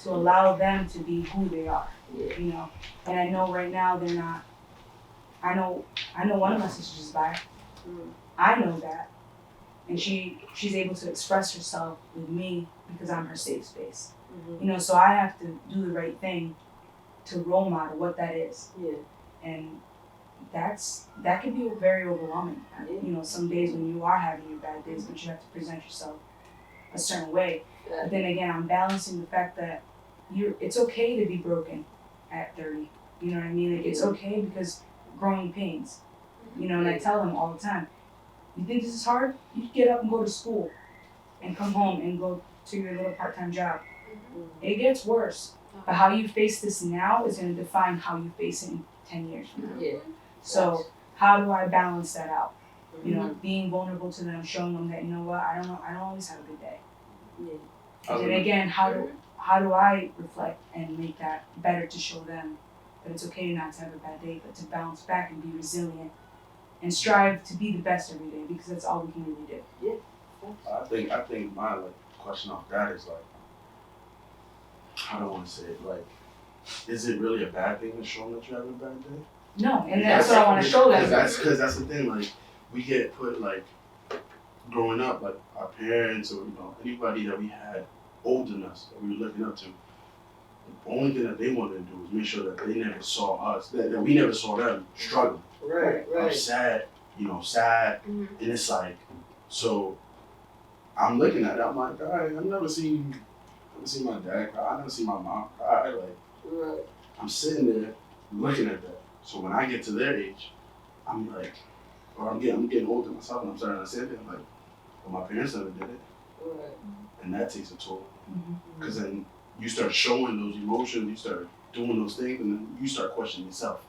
to allow them to be who they are, you know. And I know right now they're not. I know one of my sisters is bi. I know that, and she's able to express herself with me because I'm her safe space. You know, so I have to do the right thing to role model what that is. And that can be very overwhelming. You know, some days when you are having your bad days, but you have to present yourself a certain way. But then again, I'm balancing the fact that it's okay to be broken at 30. You know what I mean? Like, it's okay because growing pains. You know, and I tell them all the time, you think this is hard? You get up and go to school and come home and go to your little part-time job. It gets worse. But how you face this now is going to define how you face it in 10 years from now. So how do I balance that out? You know, being vulnerable to them, showing them that, you know what, I don't always have a good day. And then again, how do I reflect and make that better to show them that it's okay not to have a bad day, but to bounce back and be resilient and strive to be the best every day because that's all we can really do. I think my question off that is I don't want to say it is it really a bad thing to show them that you're having a bad day? No, and that's what I want to show them. Because that's the thing. We get put growing up, our parents or anybody that we had older than us that we were looking up to. The only thing that they wanted to do was make sure that they never saw us, that we never saw them struggling. Right. Or sad, sad, and it's so. I'm looking at it. I'm like, all right, I've never seen my dad cry. I've never seen my mom cry. Right. I'm sitting there looking at that. So when I get to their age, I'm I'm getting older myself, and I'm starting to say that well, my parents never did it, Right. and that takes a toll. Because then you start showing those emotions, you start doing those things, and then you start questioning yourself.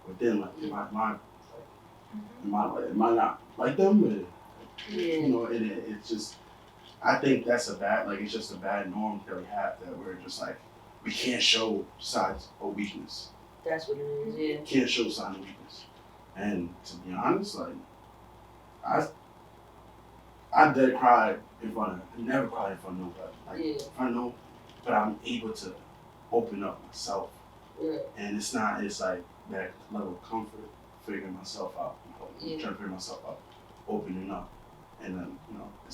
But then, am I not like them? And it's just. I think that's it's just a bad norm that we have, that we're just we can't show signs of weakness. That's what it is, yeah. Can't show signs of weakness. And to be honest, I never cried in front of nobody. If I know, but I'm able to open up myself. Right. And it's that level of comfort, figuring myself out, trying to figure myself out, opening up. And then,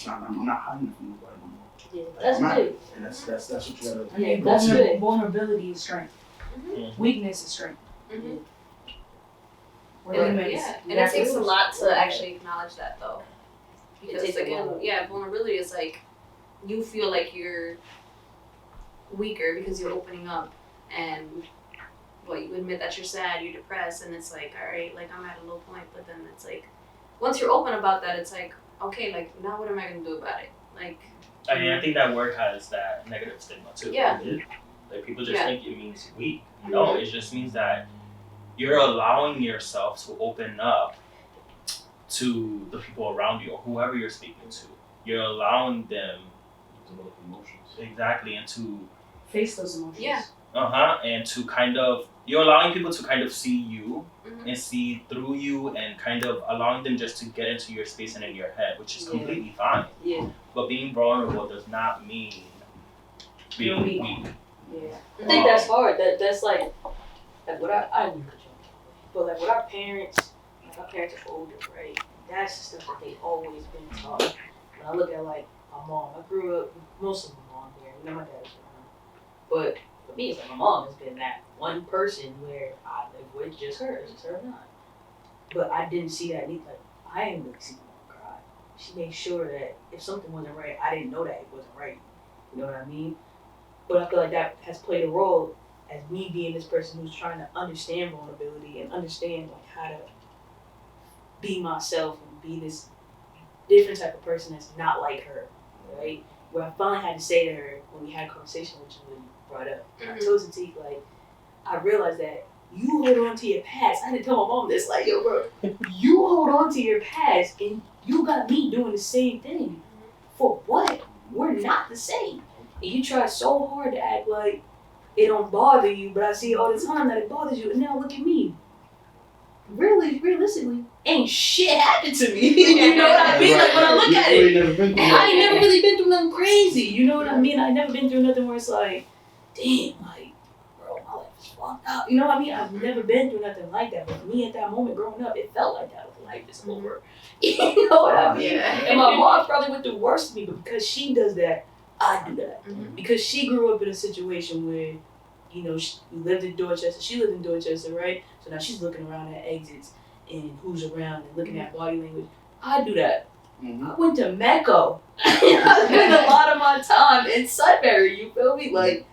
I'm not hiding from nobody no more. Yeah, that's good. And that's what you gotta do. I mean, that's good. Vulnerability is strength. Mm-hmm. Weakness is strength. Mm-hmm. And and it takes a lot to actually acknowledge that, though. Because takes a again, lot. vulnerability is you feel like you're weaker because you're opening up, and you admit that you're sad, you're depressed, and it's all right, I'm at a low point. But then it's once you're open about that, it's okay, now what am I gonna do about it? I think that word has that negative stigma too. Yeah. People just think it means weak. No, it just means that you're allowing yourself to open up to the people around you or whoever you're speaking to. You're allowing them emotions. Exactly, and to face those emotions. Yeah. And to you're allowing people to kind of see you Mm-hmm. and see through you, and kind of allowing them just to get into your space and in your head, which is completely fine. Yeah. But being vulnerable does not mean being weak. Yeah. I think that's hard. That's what I knew, but what our parents are older, right? That's the stuff that they've always been taught. When I look at my mom, I grew up most of my mom here. My dad was around, but for me, it's my mom has been that one person where I live with, just her and I. But I didn't see that neither. I didn't really see my mom cry. She made sure that if something wasn't right, I didn't know that it wasn't right. You know what I mean? But I feel like that has played a role as me being this person who's trying to understand vulnerability and understand how to be myself and be this different type of person that's not like her, right? Where I finally had to say to her when we had a conversation, which you brought up, I told Zatique, I realized that you hold on to your past. I had to tell my mom this, yo, bro, you hold on to your past and you got me doing the same thing. For what? We're not the same. And you try so hard to act like it don't bother you, but I see all the time that it bothers you, and now look at me. Really, realistically, ain't shit happened to me. You know what I mean? When I look at it, I ain't never really been through nothing crazy. You know what I mean? I never been through nothing where it's damn, bro, my life is fucked up. You know what I mean? I've never been through nothing like that. But for me, at that moment growing up, it felt like that. Life is over. You know what I mean? Yeah. And my mom probably went through worse than me, but because she does that, I do that. Mm-hmm. Because she grew up in a situation where, we lived in Dorchester. She lived in Dorchester, right? So now she's looking around at exits and who's around and looking at body language. I do that. I went to Mecca. I spent a lot of my time in Sudbury, you feel me?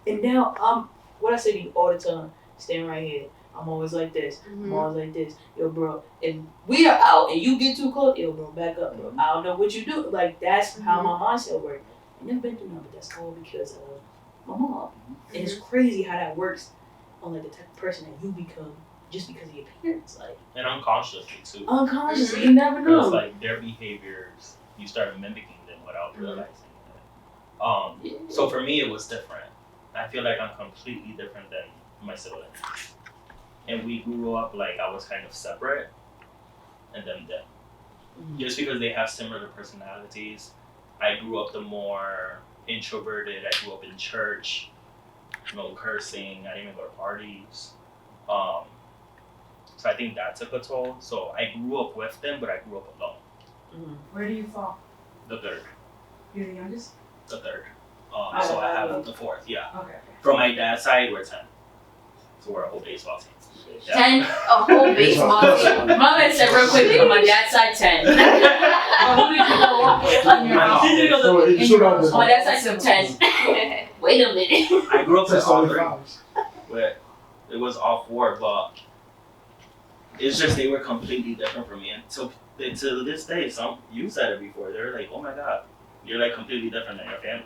And now I'm, what I say to you all the time, stand right here. I'm always like this. I'm always like this. Yo, bro, if we are out and you get too close, yo, bro, back up, bro. I don't know what you do. That's how my mindset works. I've never been through nothing, but that's all because of my mom. And it's crazy how that works on the type of person that you become just because of your parents. And unconsciously too. Unconsciously, you never know. Because their behaviors, you start mimicking them without realizing it. So for me, it was different. I feel like I'm completely different than my siblings. And we grew up I was kind of separate. and them. Just because they have similar personalities. I grew up the more introverted. I grew up in church, no cursing. I didn't even go to parties. So I think that took a toll. So I grew up with them, but I grew up alone. Where do you fall? The third. You're the youngest? The third. So I have the fourth, yeah. Okay. From my dad's side, we're 10. So we're a whole baseball team. Yeah. 10, a whole baseball team. My man said real quick, on my dad's side, 10. On my dad's side, 10. Wait a minute. I grew up with all three. But it was all four, but it's just they were completely different from me. And to this day, you said it before, they're like, oh my God, you're like completely different than your family.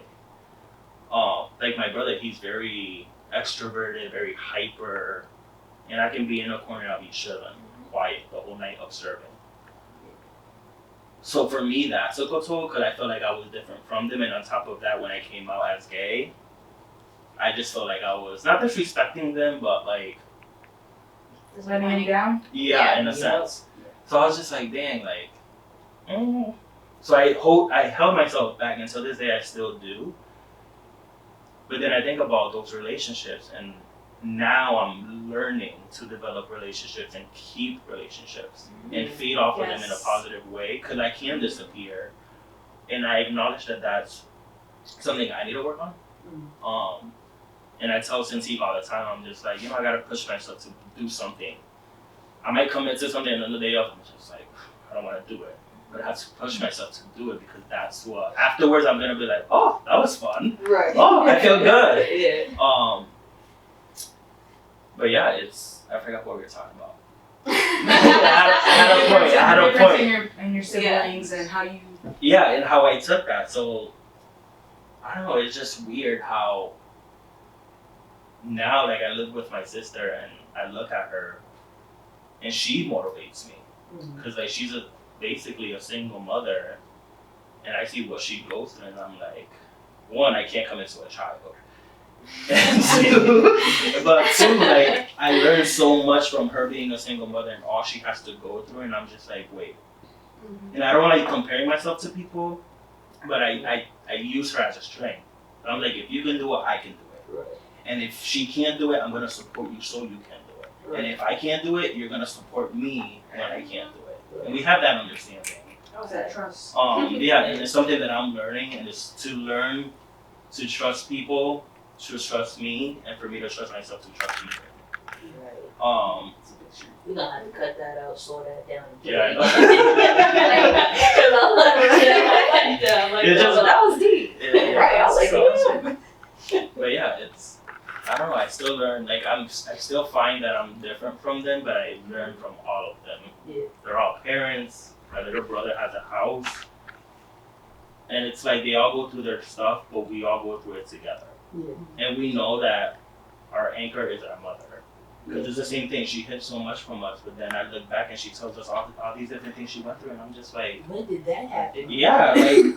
Like my brother, he's very extroverted, very hyper, and I can be in a corner and I'll be chilling, quiet the whole night, observing. So for me, that took a toll because I felt like I was different from them, and on top of that, when I came out as gay, I just felt like I was not disrespecting them, but like Letting them down? yeah, in a sense. So I was just like, dang, like, So I held myself back, and to this day I still do. But then I think about those relationships, and now I'm learning to develop relationships and keep relationships and feed off of them in a positive way, because I can disappear, and I acknowledge that that's something I need to work on. And I tell Cincy all the time, I'm just like, I gotta push myself to do something. I might come into something and then the day of, I'm just like, I don't want to do it. But I have to push myself to do it, because that's what, afterwards I'm gonna be like, oh, that was fun. Right. Oh, I feel good. Yeah. But yeah, I forgot what we were talking about. I had a point. And your siblings and how you... Yeah, and how I took that. So, I don't know, it's just weird how now, like, I live with my sister and I look at her and she motivates me. Because, like, she's basically a single mother, and I see what she goes through, and I'm like, one, I can't come into a childhood. And but two, like, I learned so much from her being a single mother and all she has to go through, and I'm just like, wait. And I don't like comparing myself to people, but I use her as a strength. And I'm like, if you can do it, I can do it. Right. And if she can't do it, I'm gonna support you so you can do it. Right. And if I can't do it, you're gonna support me when I can't do it. Right. And we have that understanding. How's that trust? Yeah, and it's something that I'm learning, and it's to learn to trust people, to trust me, and for me to trust myself to trust people. Right. We're gonna have to cut that out, slow that down. Yeah, I know. That was deep. Right, I was like, but yeah, I don't know, I still learn, like, I still find that I'm different from them, but I learn from all of them. Yeah. They're all parents, my little brother has a house, and it's like they all go through their stuff, but we all go through it together. Yeah. And we know that our anchor is our mother. Because it's the same thing, she hid so much from us, but then I look back and she tells us all these different things she went through, and I'm just like, when did that happen? Yeah, like,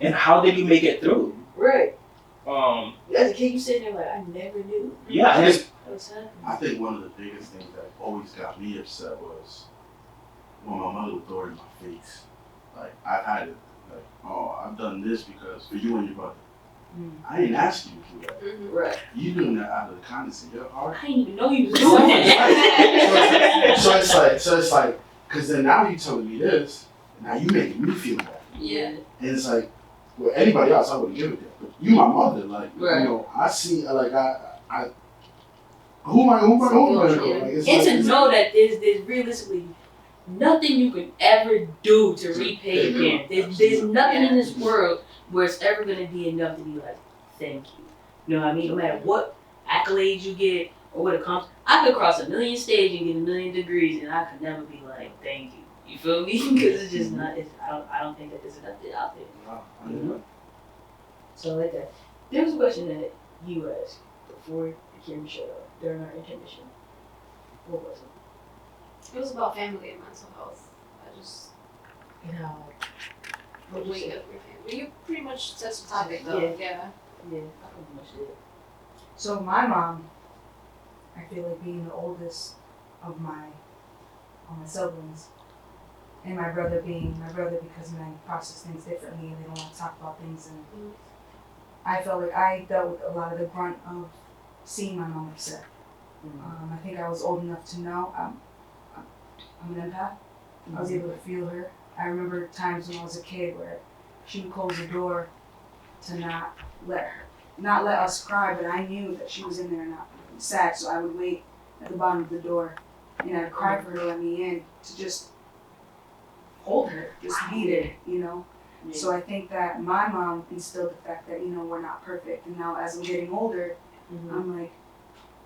and how did you make it through? Right. As a kid, you sitting there like, I never knew. Yeah, I think one of the biggest things that always got me upset was when my mother would throw it in my face. Like, I've had it, like, oh, I've done this because for you and your brother. I didn't ask you to do that. Right. You doing that out of the kindness of your heart. I didn't even know you was doing that. So it's like, because then now you telling me this, and now you making me feel bad. Yeah. And it's like, well, anybody else, I wouldn't give it that. But you my mother, like, right. I see, like, who am I gonna go? Like, and to know that there's realistically nothing you can ever do to repay your parents. There's nothing in this world where it's ever going to be enough to be like, thank you. You know what I mean? No matter what accolades you get or what it comes, I could cross 1,000,000 stages and get 1,000,000 degrees, and I could never be like, thank you. You feel me? Because it's just not. I don't think that there's enough out there. No, So like that. There was a question that you asked before the camera shut off during our intermission. What was it? It was about family and mental health. I just, What weight of your family. You pretty much said the topic though. Yeah, I pretty much did. So my mom, I feel like being the oldest of my siblings, and my brother being my brother because men process things differently and they don't want to talk about things. And I felt like I dealt with a lot of the brunt of seeing my mom upset. I think I was old enough to know I'm an empath. I was able to feel her. I remember times when I was a kid where she would close the door to not let us cry, but I knew that she was in there not sad, so I would wait at the bottom of the door and I'd cry for her to let me in, to just hold her, just be there, you know? Yeah. So I think that my mom instilled the fact that, you know, we're not perfect, and now as I'm getting older, I'm like,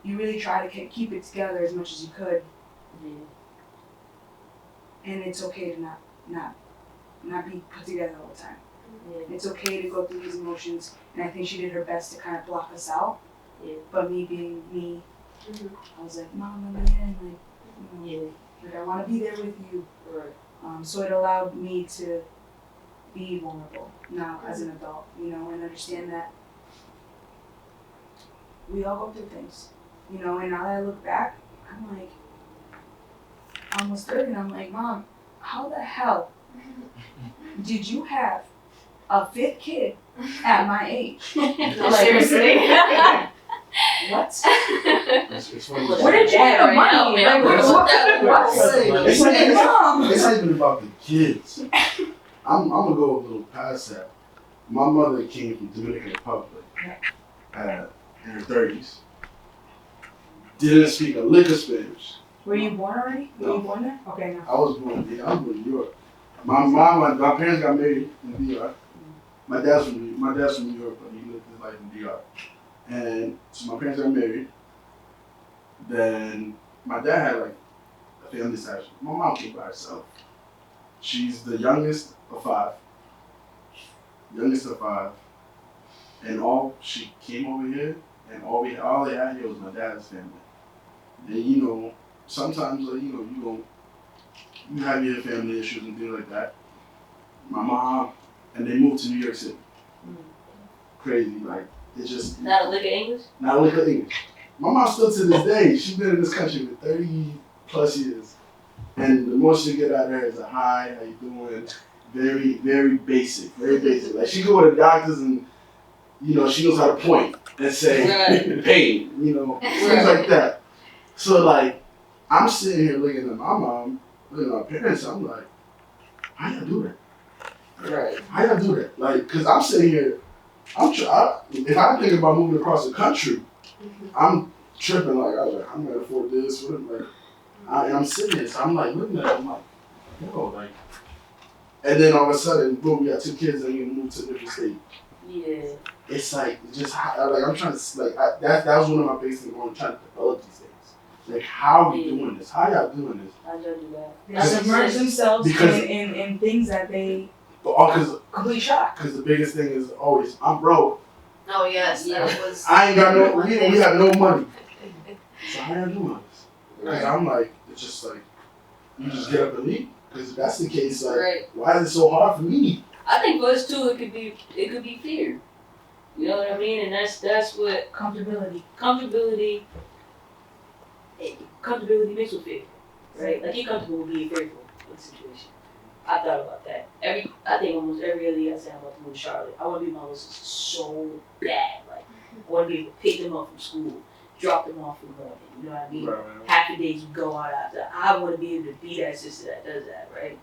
you really try to keep it together as much as you could. And it's okay to not be put together all the time. It's okay to go through these emotions, and I think she did her best to kind of block us out. But me being me, I was like, Mom, let me in, like, you know, like I want to be there with you. So it allowed me to be vulnerable now as an adult, you know, and understand that we all go through things, you know. And now that I look back, I'm like, almost 30, and I'm like, Mom, how the hell did you have a 5th kid at my age? No, seriously. What? It's funny. Where did you get the money? Like, It's Mom. not even about the kids. I'm gonna go a little past that. My mother came from Dominican Republic in her 30s. Didn't speak a lick of Spanish. Were you born already? No. Were you born there? Okay, no. I was born in New York. My parents got married in DR. My dad's from New York, but he lived his life in DR. And so my parents got married. Then my dad had like a family session. My mom came by herself. She's the youngest of 5. And she came over here, and all they had here was my dad's family. And you know, sometimes you have your family issues and things like that. My mom, and they moved to New York City. Crazy, like it's just Not a lick of English? not a lick of English. My mom still to this day, she's been in this country for 30 plus years. And the most you get out of her is a hi, how you doing? Very, very basic, very basic. Like she go to the doctors and, you know, she knows how to point and say pain, you know, things like that. So like, I'm sitting here looking at my mom, looking at my parents, I'm like, how y'all do that? Right. How y'all do that? Like, cause I'm sitting here, if I think about moving across the country, I'm tripping like, I'm gonna afford this, like, and I'm sitting there, so I'm like looking at it, I'm like, yo, like, and then all of a sudden, boom, you got 2 kids and you move to a different state. Yeah. It's like, just, like, I'm trying to, like, that was one of my biggest things on trying to develop these things. Like, how are we doing this? How y'all doing this? How'd y'all do that? They submerge themselves in things that they completely shock. Because the biggest thing is always, I'm broke. Oh yes, that was. I ain't got no, we have no money. So how y'all doing this? Because I'm like, it's just like, you just get up and leave. Because if that's the case, like, why is it so hard for me? I think for us too, it could be fear. You know what I mean? And that's what comfortability mixed with fear, right? Like you're comfortable with being fearful of the situation. I thought about that. I think almost every other year I say I'm about to move to Charlotte. I want to be my little sister so bad. Like I want to be able to pick them up from school, drop them off in the morning. You know what I mean? Right. Half the days we go out after. I want to be able to be that sister that does that, right?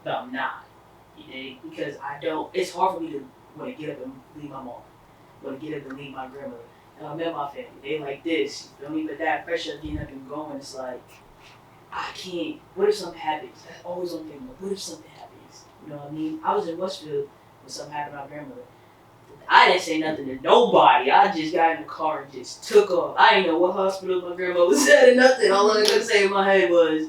But I'm not. You know, because I don't. It's hard for me to want to get up and leave my mom. Want to get up and leave my grandmother. And I met my family. They like this. You feel me? But that pressure of getting up and going, it's like I can't. What if something happens? That's always on thinking. What if something happens? You know what I mean? I was in Westfield when something happened to my grandmother. I didn't say nothing to nobody. I just got in the car and just took off. I didn't know what hospital my grandma was at or nothing. All I could say in my head was,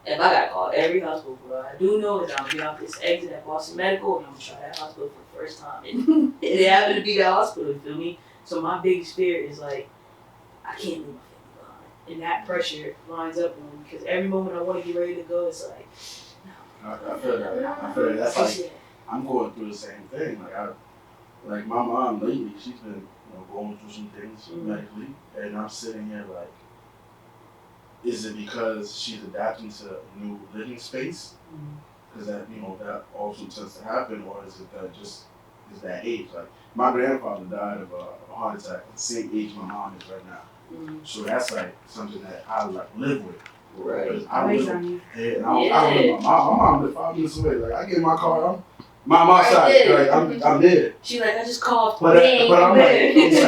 if I got called every hospital, what I do know is I'm gonna get off this exit at Boston Medical and I'm gonna try that hospital for the first time. And it happened to be that hospital, you feel me? So my biggest fear is like, I can't leave my family behind. And that pressure lines up on me because every moment I want to get ready to go, it's like, no. I feel that. That's like, I'm going through the same thing. Like my mom lately, she's been going through some things medically, and I'm sitting here like, is it because she's adapting to a new living space? because that that also tends to happen, or is it that just is that age? Like my grandfather died of a heart attack at the same age my mom is right now. So that's like something that I like live with. Right. I don't live with, and I Yeah. don't live with my mom lives 5 minutes away. Like I get in my car, I'm outside. there. Like I'm there. She like, I just coughed. But Bang, I'm like, bang. it's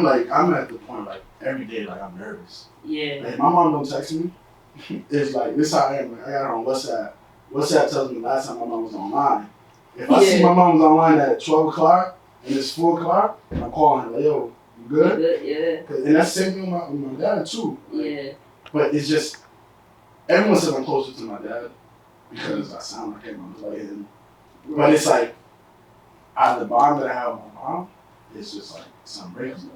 like I'm at the point like every day like I'm nervous. Yeah. Like my mom don't text me. It's like this how I am. Like, I got her on WhatsApp. WhatsApp tells me the last time my mom was online. If I see my mom was online at 12 o'clock and it's 4 o'clock, I'm calling her like, yo, you good? Yeah. And that's the same thing with my dad too. Like, Yeah. but it's just everyone says I'm closer to my dad because I sound like him. I'm like him. But it's like the bond that I have with my mom is just like it's unbreakable.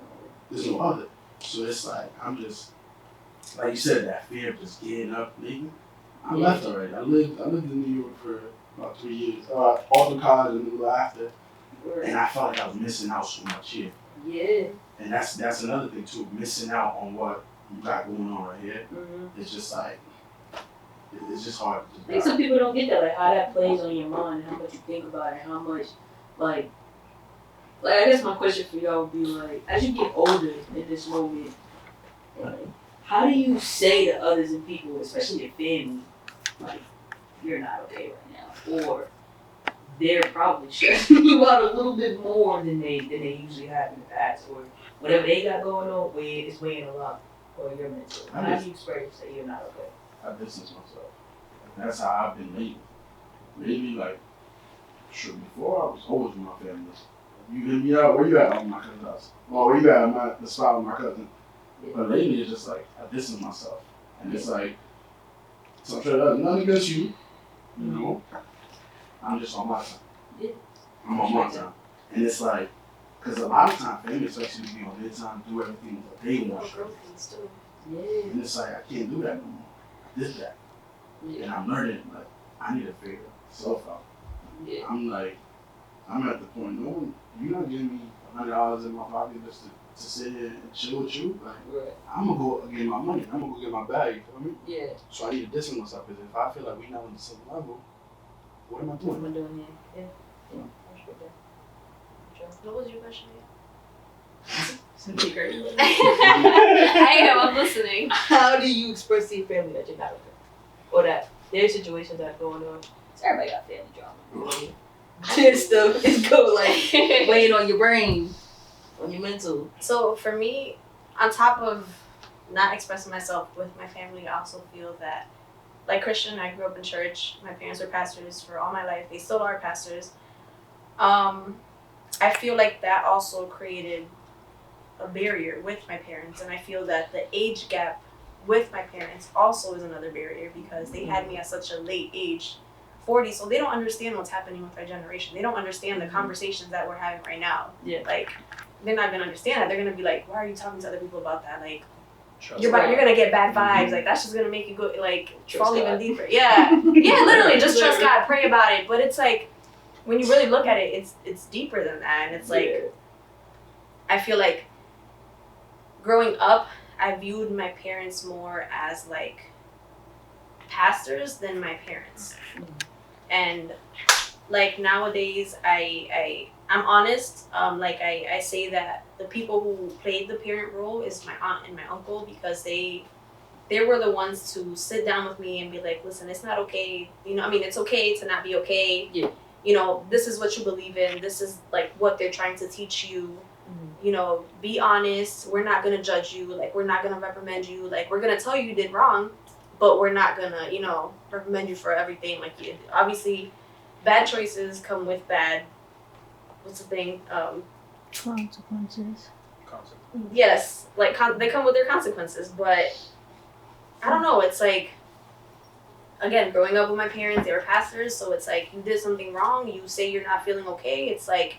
There's no other. So it's like I'm just like you said, that fear of just getting up, leaving. I left already. I lived in New York for about 3 years. All through college and a little after. And I felt like I was missing out so much here. Yeah. And that's another thing too, missing out on what you got going on right here. It's just like it's just hard to I think some people don't get that, like how that plays on your mind, how much you think about it, how much like I guess my question for y'all would be like, as you get older in this moment, like how do you say to others and people, especially your family, like you're not okay right now, or they're probably stressing you out a little bit more than they usually have in the past, or whatever they got going on, it's weighing a lot on your mental. How do you express that you're not okay? I distance myself. That's how I've been lately. Lately, like, sure, before I was always with my family. You hit me out, where you at? My cousin's house. Well, where you at? The spot with my cousin. But lately, it's just like, I distance myself. And it's like, so I'm trying to, nothing against you, you know? I'm just on my time. Yeah. I'm on my time. And it's like, because a lot of times, family especially be on their time, do everything that they want. Yeah. And it's like, I can't do that no more. I did that. Yeah. And I'm learning, like, I need to figure myself out. Yeah. I'm at the point, no, you're not giving me $100 in my pocket just to sit here and chill with you. Like, Right. I'm gonna go get my money. I'm gonna go get my bag, you feel me? Yeah. So I need to distance myself, because if I feel like we're not on the same level, what am I What am doing? I doing here? Yeah. I respect that. What was your question again? Something crazy. I am. I'm listening. How do you express to your family that you're not okay? Or that there's situations that are going on? So everybody got family drama. Really. This stuff is go like weighing on your brain, on your mental. So for me, on top of not expressing myself with my family, I also feel that, like Christian, I grew up in church. My parents were pastors for all my life. They still are pastors. I feel like that also created a barrier with my parents, and I feel that the age gap with my parents also is another barrier, because they had me at such a late age, 40, so they don't understand what's happening with our generation. They don't understand the conversations that we're having right now. Yeah. Like, they're not gonna understand that. They're gonna be like, why are you talking to other people about that? Like, Trust you're gonna get bad vibes. Like, that's just gonna make you go, like, Trust fall God. even deeper. Yeah. Yeah, literally, just trust God, pray about it. But it's like, when you really look at it, it's deeper than that. And it's like, I feel like growing up, I viewed my parents more as like pastors than my parents. And like nowadays, I'm honest. Like I say that the people who played the parent role is my aunt and my uncle, because they were the ones to sit down with me and be like, listen, it's not okay. You know, I mean, it's okay to not be okay. Yeah. You know, this is what you believe in. This is like what they're trying to teach you. You know, be honest. We're not gonna judge you. Like, we're not gonna reprimand you. Like, we're gonna tell you did wrong, but we're not gonna, you know, reprimand you for everything. Like, obviously, bad choices come with bad. What's the thing? Consequences. Yes, like they come with their consequences. But I don't know. It's like, again, growing up with my parents, they were pastors, so it's like, you did something wrong. You say you're not feeling okay. It's like,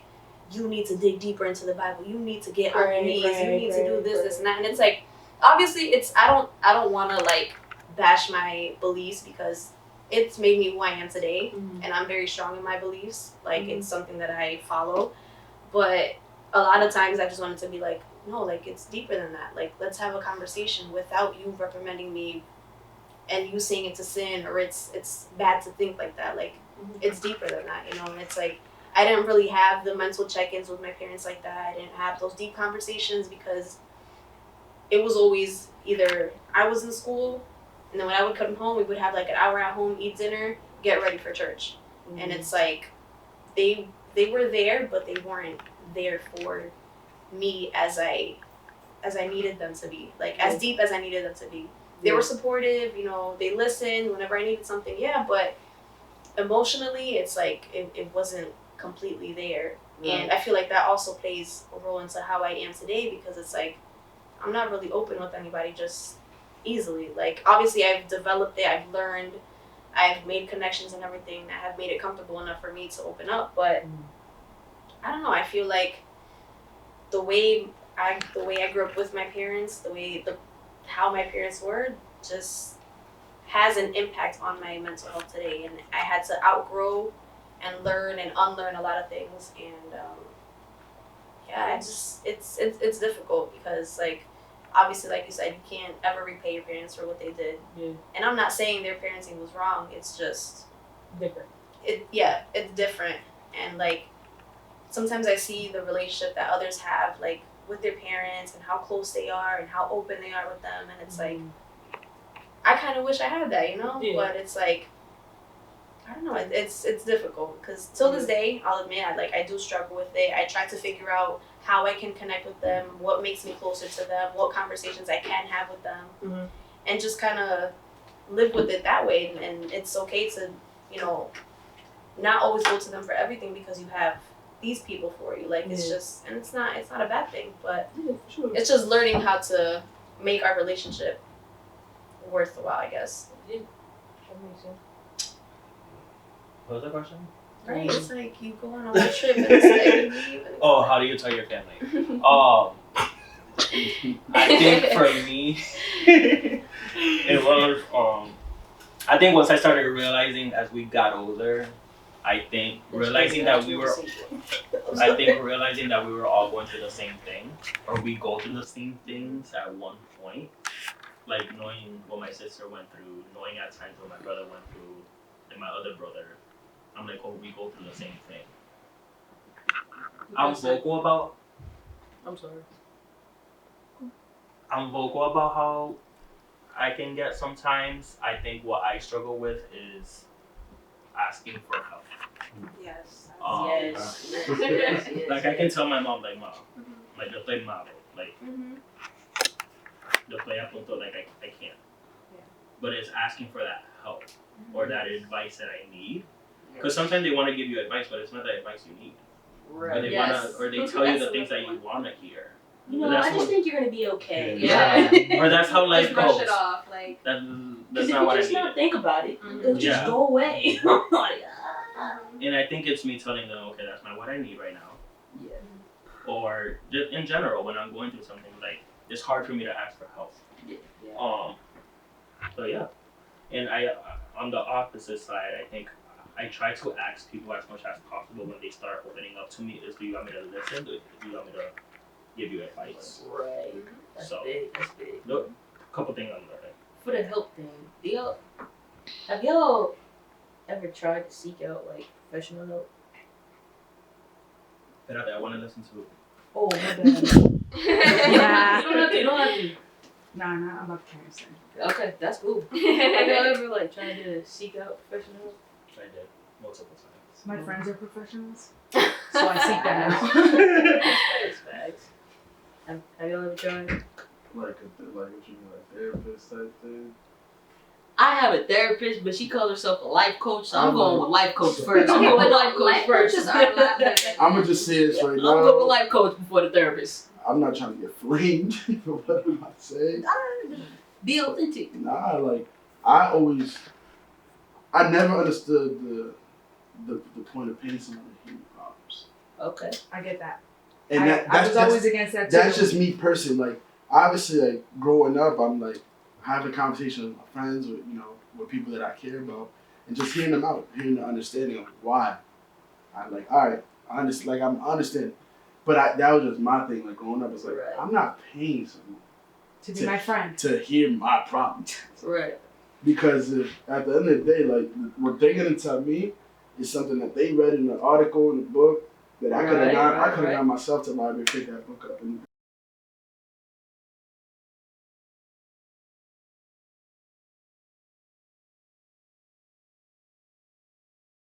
you need to dig deeper into the Bible. You need to get on your knees. You need to do this, and that. And it's like, obviously, I don't want to like bash my beliefs, because it's made me who I am today, and I'm very strong in my beliefs. Like, it's something that I follow. But a lot of times, I just wanted to be like, no, like, it's deeper than that. Like, let's have a conversation without you reprimanding me and you saying it's a sin or it's bad to think like that. Like it's deeper than that, you know. And it's like I didn't really have the mental check-ins with my parents like that. I didn't have those deep conversations because it was always either I was in school, and then when I would come home, we would have like an hour at home, eat dinner, get ready for church. And it's like they were there, but they weren't there for me as I needed them to be, like as deep as I needed them to be. They were supportive, you know, they listened whenever I needed something, but emotionally it's like it wasn't completely there. And I feel like that also plays a role into how I am today, because it's like I'm not really open with anybody just easily. Like obviously I've developed it, I've learned, I've made connections and everything that have made it comfortable enough for me to open up, but I don't know, I feel like the way I grew up with my parents, how my parents were, just has an impact on my mental health today. And I had to outgrow and learn and unlearn a lot of things. And it's difficult because, like, obviously, like you said, you can't ever repay your parents for what they did. Yeah. And I'm not saying their parenting was wrong. It's just Different. It's different. And like sometimes I see the relationship that others have, like with their parents, and how close they are and how open they are with them, and it's like I kind of wish I had that, you know. Yeah. But it's like I don't know, it's difficult because till this day, I'll admit, I do struggle with it. I try to figure out how I can connect with them, what makes me closer to them, what conversations I can have with them, and just kind of live with it that way. And it's okay to, you know, not always go to them for everything, because you have these people for you. Like it's just, and it's not a bad thing, but it's just learning how to make our relationship worthwhile, I guess. Yeah, that makes sense. What was the question? Right, it's like you go on a whole trip and it's like you leave. And Oh, how do you tell your family? I think for me, it was I think once I started realizing as we got older, I think realizing that we were all going through the same thing, or we go through the same things at one point. Like knowing what my sister went through, knowing at times what my brother went through, and my other brother, I'm like, oh, we go through the same thing. I'm vocal about how I can get sometimes. I think what I struggle with is asking for help. yes. Yes. Like I can tell my mom, like, Mom, like yo estoy malo, like yo estoy a punto, like I can't. Yeah. But it's asking for that help or that advice that I need. Because sometimes they want to give you advice, but it's not the advice you need. Right. Or they tell you the things that you want to hear. You know, I just think you're gonna be okay. Or that's how life Just brush goes. it off, like. That's Because not what I just need. not think about it, it'll just Yeah. go away. Like, And I think it's me telling them, okay, that's not what I need right now. Yeah. Or just in general, when I'm going through something, like it's hard for me to ask for help. Yeah. So yeah, and I on the opposite side, I think I try to ask people as much as possible when they start opening up to me is, do you want me to listen? Do you want me to give you advice? Right. That's So, big. That's big. Look, a couple things I'm learning. For the help thing, have y'all ever tried to seek out like professional help? But I want to listen to. Oh my bad. Yeah. You don't have to. Nah, I'm not carrying something. Okay, that's cool. Have y'all ever like tried to seek out professional help? I did multiple times. My friends are professionals, so I seek them out. Facts. Have y'all ever tried? Like what you mean, like therapist type thing? I have a therapist, but she calls herself a life coach, so I'm going with life coach first. I'm going with life coach Life first. coaches are laughing. I'm gonna just say this right I'm going with now. life coach before the therapist. I'm not trying to get flamed for what I'm about to say. Be authentic. Nah, like I never understood the point of paying someone to hear your problems. Okay. I get that. And I was always against that too. that's just me personally. Like obviously, like growing up, I'm like having conversations with my friends, with with people that I care about, and just hearing them out, hearing the understanding of why. I'm like, all right, I understand. Like I'm understanding, but that was just my thing. Like growing up, it's like Right. I'm not paying someone to be my friend. to hear my problems. Right. Because at the end of the day, like what they're gonna tell me is something that they read in an article in a book that I could have got myself to library pick that book up and